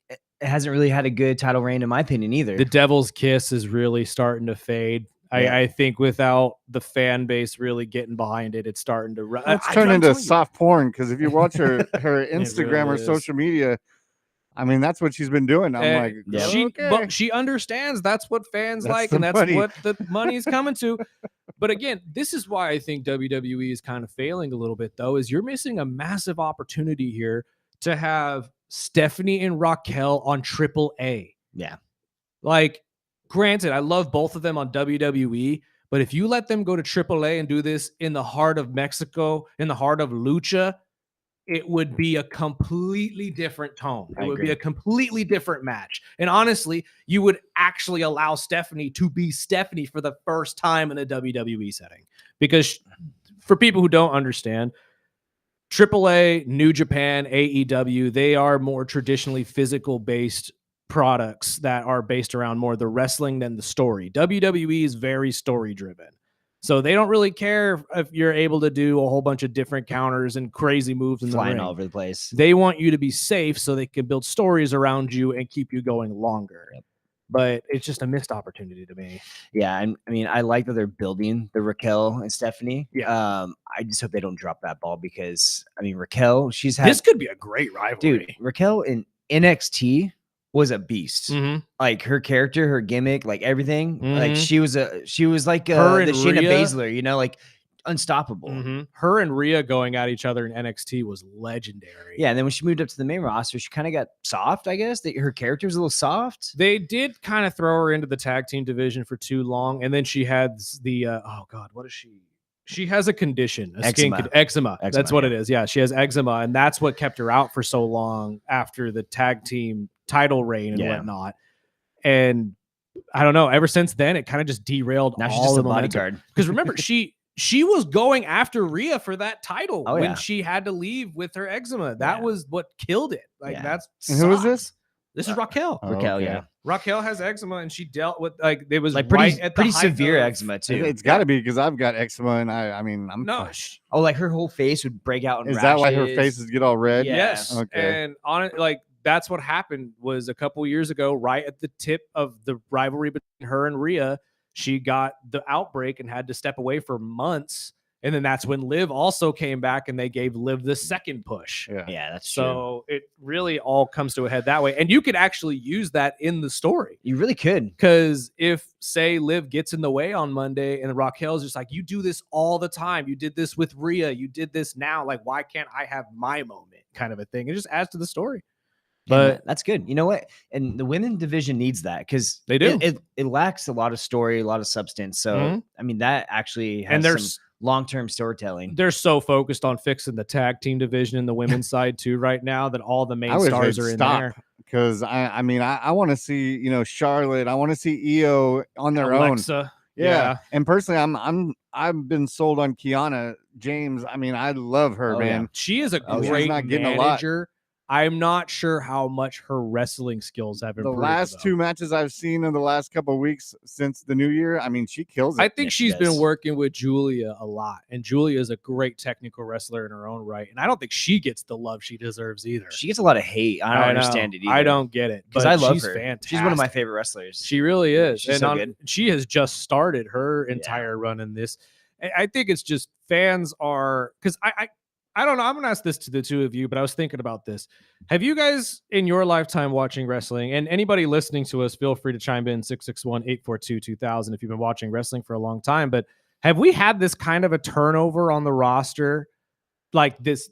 it hasn't really had a good title reign, in my opinion, either. The Devil's Kiss is really starting to fade. Yeah. I think without the fan base really getting behind it, it's starting to it's turned into soft porn, because if you watch her Instagram or social media, I mean, that's what she's been doing. I'm but she understands that's what fans like, and that's what the money's coming to. But again, this is why I think WWE is kind of failing a little bit, though, is you're missing a massive opportunity here to have Stephanie and Raquel on AAA. Yeah. Like, granted, I love both of them on WWE, but if you let them go to AAA and do this in the heart of Mexico, in the heart of Lucha, it would be a completely different tone. It would be a completely different match. And honestly, you would actually allow Stephanie to be Stephanie for the first time in a WWE setting. Because for people who don't understand, AAA, New Japan, AEW, they are more traditionally physical based products that are based around more the wrestling than the story. WWE is very story driven. So they don't really care if you're able to do a whole bunch of different counters and crazy moves in the Flying ring. all over the place. They want you to be safe so they can build stories around you and keep you going longer. Yep. But it's just a missed opportunity to me. Yeah, and I mean, I like that they're building the Raquel and Stephanie. Yeah. I just hope they don't drop that ball because I mean, Raquel, she's had This could be a great rivalry. dude. Raquel in NXT was a beast. Mhm. Like her character, her gimmick, like everything. Like Mhm. she was like Her the and Shayna Rhea. Baszler, you know, like unstoppable. Mhm. Her and Rhea going at each other in NXT was legendary. Yeah, and then when she moved up to the main roster, she kind of got soft. I guess her character was a little soft. They did kind of throw her into the tag team division for too long, and then she had the oh god, what is she? She has a condition, a skin Eczema. eczema. That's Eczema, what yeah. it is. Yeah, she has eczema, and that's what kept her out for so long after the tag team title reign and Yeah. whatnot. And I don't know. Ever since then, it kind of just derailed Now she's all just the a momentum. bodyguard. Because remember, she was going after Rhea for that title Oh, when yeah. she had to leave with her eczema. That Yeah. was what killed it. Like Yeah. that's And who is sucks. this? This is Raquel. Raquel, okay. yeah, Raquel has eczema, and she dealt with like it was like pretty right at the pretty height severe of- eczema too. It's got to be because I've got eczema, and I mean, I'm No, fine. Oh, like her whole face would break out in Is rashes. that why her faces get all red? Yeah. yes, Okay. and on it, like that's what happened was a couple years ago, right at the tip of the rivalry between her and Rhea, she got the outbreak and had to step away for months. And then that's when Liv also came back and they gave Liv the second push. Yeah. Yeah, that's true. So it really all comes to a head that way. And you could actually use that in the story. You really could. Because if, say, Liv gets in the way on Monday and Raquel's just like, you do this all the time. You did this with Rhea. You did this now. Like, why can't I have my moment? Kind of a thing. It just adds to the story. But That's good. You know what? And the women division needs that because They do. It lacks a lot of story, a lot of substance. So Mhm. I mean, that actually has And some there's long-term storytelling. they're so focused on fixing the tag team division in the women's side too right now that all the main I wish stars they'd are in stop there. because I mean, I want to see Charlotte. I want to see Io on their own. Alexa. Yeah. And personally, I've been sold on Kiana James. I mean, I love her, Oh, man. yeah. She is a Oh, she's great not getting a lot. manager. I'm not sure how much her wrestling skills have The improved. last though. two matches I've seen in the last couple of weeks since the new year, I mean, she kills it. I think Yeah, she she's been does. working with Julia a lot, and Julia is a great technical wrestler in her own right. And I don't think she gets the love she deserves either. She gets a lot of hate. I don't know. understand it either. I don't get it because but I love she's her. Fantastic. She's one of my favorite wrestlers. She really is. She's and so good. She has just started her entire run in this. I think it's just fans are because I don't know. I'm gonna ask this to the two of you, but I was thinking about this. Have you guys in your lifetime watching wrestling, and anybody listening to us, feel free to chime in 661-842-2000 if you've been watching wrestling for a long time. But have we had this kind of a turnover on the roster, like this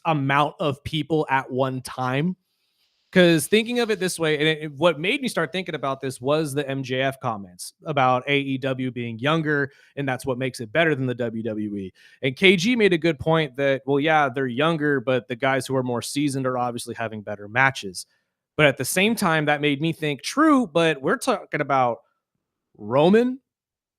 amount of people at one time? Because thinking of it this way, and what made me start thinking about this was the MJF comments about AEW being younger, and that's what makes it better than the WWE. And KG made a good point that, well, yeah, they're younger, but the guys who are more seasoned are obviously having better matches. But at the same time, that made me think, true, but we're talking about Roman,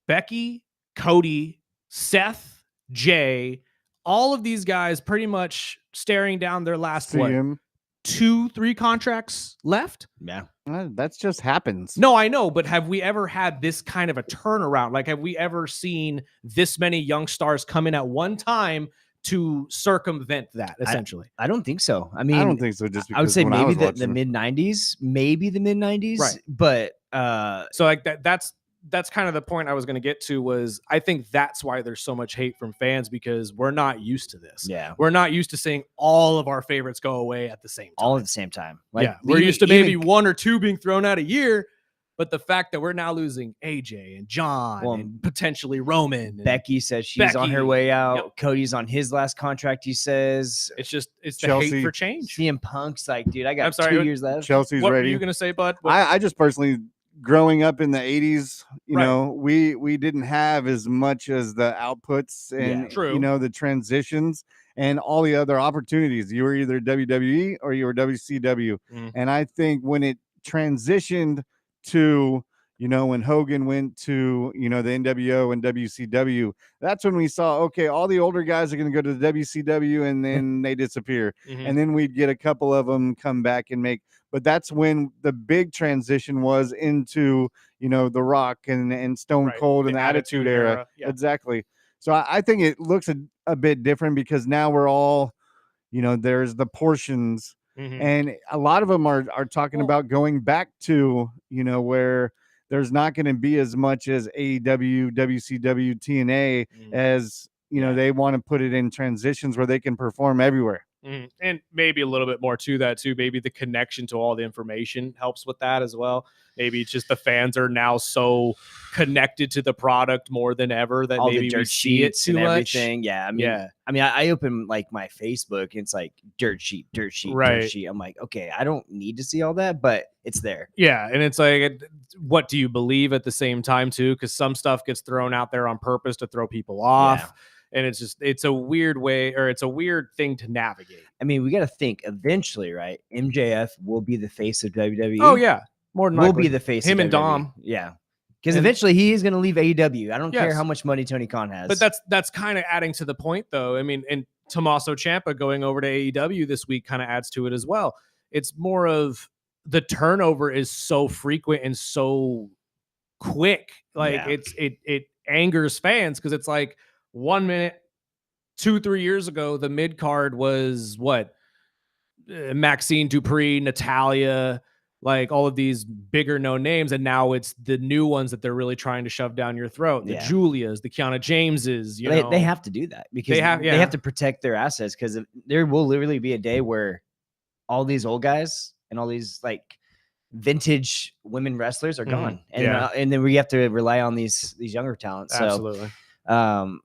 Becky, Cody, Seth, Jay, all of these guys pretty much staring down their last, See what, him. 2-3 contracts left? Yeah. That's just happens. No, I know, but have we ever had this kind of a turnaround? Like, have we ever seen this many young stars come in at one time to circumvent that, essentially? I don't think so. I mean, I don't think so. Just because I would say when I maybe was the watching- mid 90s, maybe the mid 90s, Right. But So like that's kind of the point I was going to get to was I think that's why there's so much hate from fans because we're not used to this. yeah, We're not used to seeing all of our favorites go away at the same time. all at the same time. Yeah, we're used to maybe one or two being thrown out a year, but the fact that we're now losing AJ and John Well, and potentially Roman, and Becky says she's on her Becky. way out. Yep. Cody's on his last contract. He says it's the Chelsea. hate for change. CM Punk's like, dude, I got I'm sorry, 2 years left. Chelsea's What were ready. you going to say, Bud? I just personally, growing up in the 80s, Right. we didn't have as much as the outputs and Yeah. True. the transitions and all the other opportunities. You were either WWE or you were WCW. Mm. And I think when it transitioned to when Hogan went to, the NWO and WCW, that's when we saw, okay, all the older guys are going to go to the WCW and then they disappear. Mhm. And then we'd get a couple of them come back and but that's when the big transition was into, The Rock and Stone Right. Cold The and the Attitude Attitude Era. Era. Yeah. Exactly. So I think it looks a bit different because now we're all, there's the portions. Mhm. And a lot of them are talking about going back to, where there's not going to be as much as AEW, WCW, TNA as, they want to put it in transitions where they can perform everywhere. Mhm. And maybe a little bit more to that too. Maybe the connection to all the information helps with that as well. Maybe it's just the fans are now so connected to the product more than ever that All the maybe we dirt see it sheets too and much. everything. Yeah, I open like my Facebook and it's like dirt sheet, dirt Right. sheet. I'm like, okay, I don't need to see all that, but it's there. Yeah, and it's like, what do you believe at the same time too? Because some stuff gets thrown out there on purpose to throw people off, and it's a weird way, or it's a weird thing to navigate. I mean, we got to think eventually, right? MJF will be the face of WWE. Oh yeah, more than will likely. be the face. Him of and WWE. Dom. Yeah, because And- eventually he is going to leave AEW. I don't care Yes. how much money Tony Khan has. But that's kind of adding to the point, though. I mean, and Tommaso Ciampa going over to AEW this week kind of adds to it as well. It's more of the turnover is so frequent and so quick. Like it angers fans because it's like 1 minute, 2-3 years ago, the mid card was what Maxine Dupree, Natalia, like all of these bigger known names, and now it's the new ones that they're really trying to shove down your throat. The Julias, the Kiana Jameses, they have to do that because they have to protect their assets because there will literally be a day where all these old guys and all these like vintage women wrestlers are gone, and then we have to rely on these younger talents. Absolutely. So,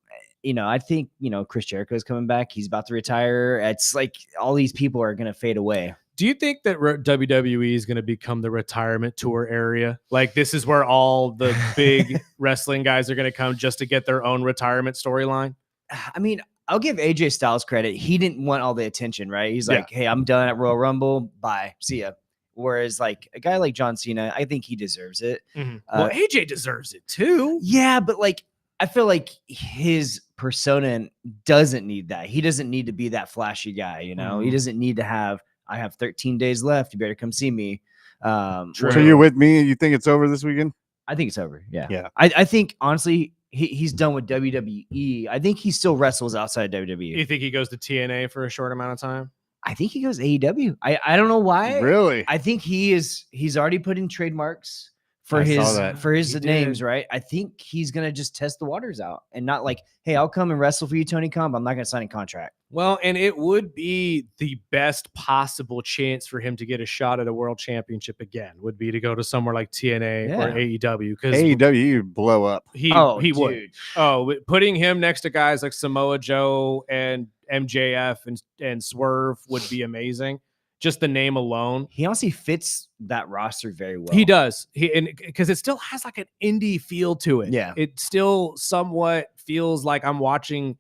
I think Chris Jericho is coming back. He's about to retire. It's like all these people are going to fade away. Do you think that WWE is going to become the retirement tour area? Like this is where all the big wrestling guys are going to come just to get their own retirement storyline? I mean, I'll give AJ Styles credit. He didn't want all the attention, right? He's like, hey, I'm done at Royal Rumble. Bye. See ya. Whereas like a guy like John Cena, I think he deserves it. Well, AJ deserves it too. Yeah, but like I feel like his persona doesn't need that. He doesn't need to be that flashy guy, He doesn't need to have, I have 13 days left. You better come see me. So you're with me? You think it's over this weekend? I think it's over. Yeah. Yeah. I think honestly, he's done with WWE. I think he still wrestles outside WWE. You think he goes to TNA for a short amount of time? I think he goes AEW. I don't know why. Really? I think he's already put in trademarks for his names, right? I think he's gonna just test the waters out and not like, hey, I'll come and wrestle for you, Tony Khan, but I'm not gonna sign a contract. Well, and it would be the best possible chance for him to get a shot at a world championship again, would be to go to somewhere like TNA or AEW. Because AEW would blow up. He would. Oh, putting him next to guys like Samoa Joe and MJF and Swerve would be amazing. Just the name alone. He honestly fits that roster very well. He does. Because it still has like an indie feel to it. Yeah. It still somewhat feels like I'm watching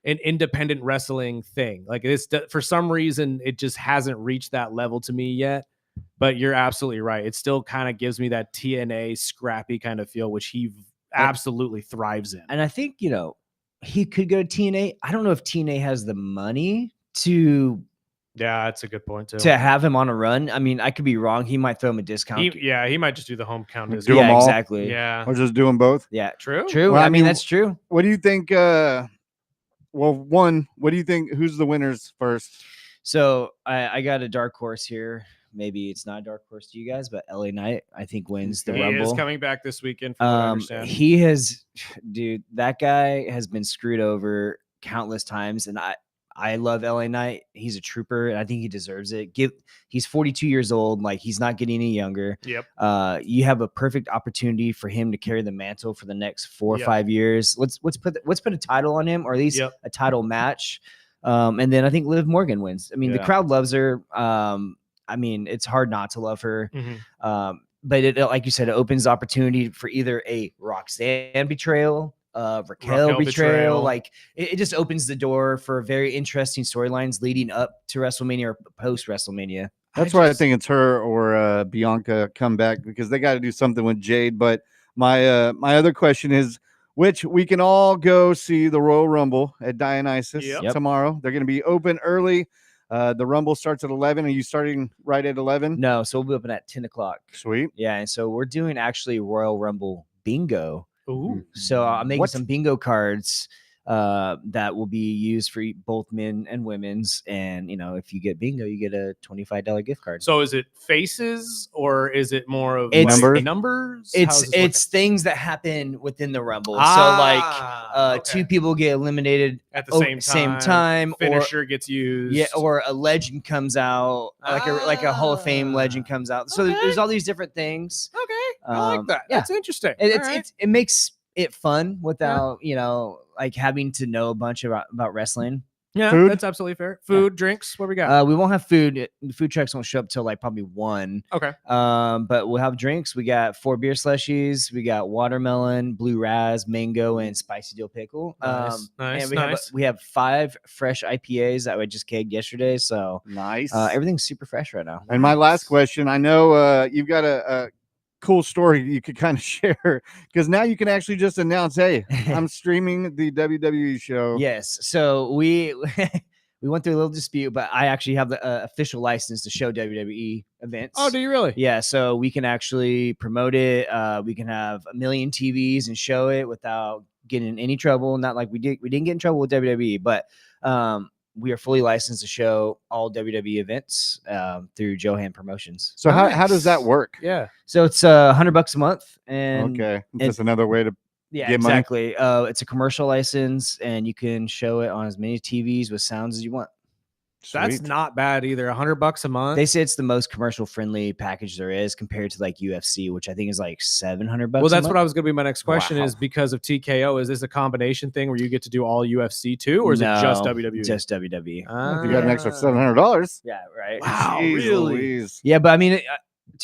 an independent wrestling thing. Like it's for some reason, it just hasn't reached that level to me yet. But you're absolutely right. It still kind of gives me that TNA scrappy kind of feel, which he absolutely thrives in. And I think, he could go to TNA. I don't know if TNA has the money to. Yeah, that's a good point too. To have him on a run. I mean, I could be wrong. He might throw him a discount. He might just do the home count. Do them all? Exactly. Yeah. Or just do them both? Yeah. True. Well, I mean, that's true. What do you think? What do you think? Who's the winners first? So I got a dark horse here. Maybe it's not a dark horse to you guys, but LA Knight, I think, wins the Rumble. He is coming back this weekend. From what I understand. He has, dude, that guy has been screwed over countless times. And I love LA Knight. He's a trooper, and I think he deserves it. He's 42 years old. Like, he's not getting any younger. Yep. You have a perfect opportunity for him to carry the mantle for the next 4 or 5 years. Let's put a title on him, or at least a title match. And then I think Liv Morgan wins. I mean, the crowd loves her. I mean, it's hard not to love her. But it, like you said, it opens the opportunity for either a Roxanne betrayal, Raquel betrayal. Like it just opens the door for very interesting storylines leading up to WrestleMania or post WrestleMania. That's why I think it's her or Bianca come back, because they got to do something with Jade. But my other question is, which we can all go see the Royal Rumble at Dionysus tomorrow. They're going to be open early. The Rumble starts at 11. Are you starting right at 11? No, so we'll be open at 10 o'clock. Sweet. Yeah, and so we're doing actually Royal Rumble bingo. Ooh. So I'm making some bingo cards that will be used for both men and women's. And, if you get bingo, you get a $25 gift card. So is it faces or is it more of numbers? It's things that happen within the Rumble. Two people get eliminated at the same time. Finisher or gets used. Yeah, or a legend comes out, like a Hall of Fame legend comes out. So there's all these different things. Okay, I like that. Yeah. That's interesting. It makes it fun without like having to know a bunch about wrestling. Yeah, food? That's absolutely fair. Food, drinks, what we got? We won't have food. The food trucks won't show up till like probably 1. Okay. But we'll have drinks. We got 4 beer slushies. We got watermelon, blue raz, mango, and spicy dill pickle. Nice. And we have 5 fresh IPAs that I just kegged yesterday. So nice. Everything's super fresh right now. And my last question, I know you've got a cool story you could kind of share, because now you can actually just announce, hey, I'm streaming the WWE show. Yes. So we went through a little dispute, but I actually have the official license to show WWE events. Oh, do you really? Yeah. So we can actually promote it. We can have a million TVs and show it without getting in any trouble. Not like we didn't get in trouble with WWE, but we are fully licensed to show all WWE events through Johan Promotions. So how does that work? Yeah. So it's $100 a month, and just another way to get exactly. It's a commercial license, and you can show it on as many TVs with sounds as you want. That's not bad either. $100 a month. They say it's the most commercial friendly package there is compared to like UFC, which I think is like $700. Well, that's what I was going to be. My next question is, because of TKO, is this a combination thing where you get to do all UFC too, or is it just WWE? Just WWE. You got an extra $700. Yeah, right. Wow, Jeez really? Louise. Yeah, but I mean,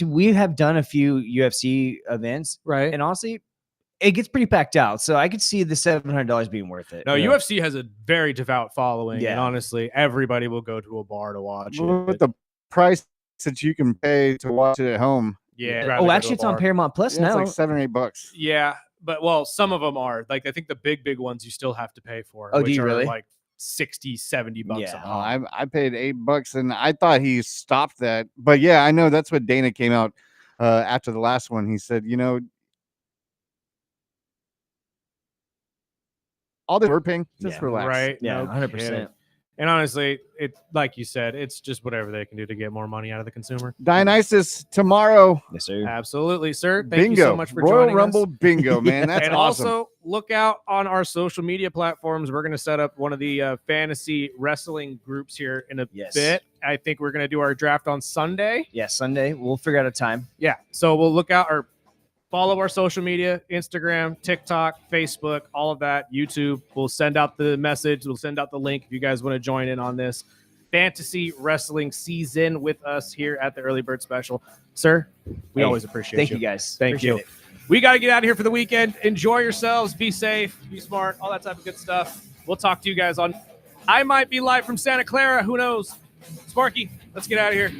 we have done a few UFC events, right? And honestly, it gets pretty packed out, so I could see the $700 being worth it. No, UFC has a very devout following, Yeah. and honestly, everybody will go to a bar to watch With it. the price that you can pay to watch it at home. Yeah. Oh, actually, it's on Paramount Plus now. It's like $7 or $8. Yeah, but some of them are like, I think the big ones you still have to pay for. Oh, which do you are really? like $60-$70 a month. I paid $8, and I thought he stopped that. But yeah, I know that's what Dana came out after the last one. He said, all that we're paying, just relax. Right. Yeah, No 100%. kidding. And honestly, it like you said, it's just whatever they can do to get more money out of the consumer. Dionysus tomorrow. Yes, sir. Absolutely, sir. Thank Bingo. you so much for Royal joining Rumble us. bingo, man. That's and awesome. Also, look out on our social media platforms. We're going to set up one of the fantasy wrestling groups here in a bit. I think we're going to do our draft on Sunday. Yeah, Sunday. We'll figure out a time. Yeah. So we'll look out or follow our social media, Instagram, TikTok, Facebook, all of that, YouTube. We'll send out the message. We'll send out the link if you guys want to join in on this fantasy wrestling season with us here at the Early Bird Special. Sir, we always appreciate Thank you guys. Thank Appreciate you. it. We got to get out of here for the weekend. Enjoy yourselves. Be safe. Be smart. All that type of good stuff. We'll talk to you guys on. I might be live from Santa Clara. Who knows? Sparky, let's get out of here.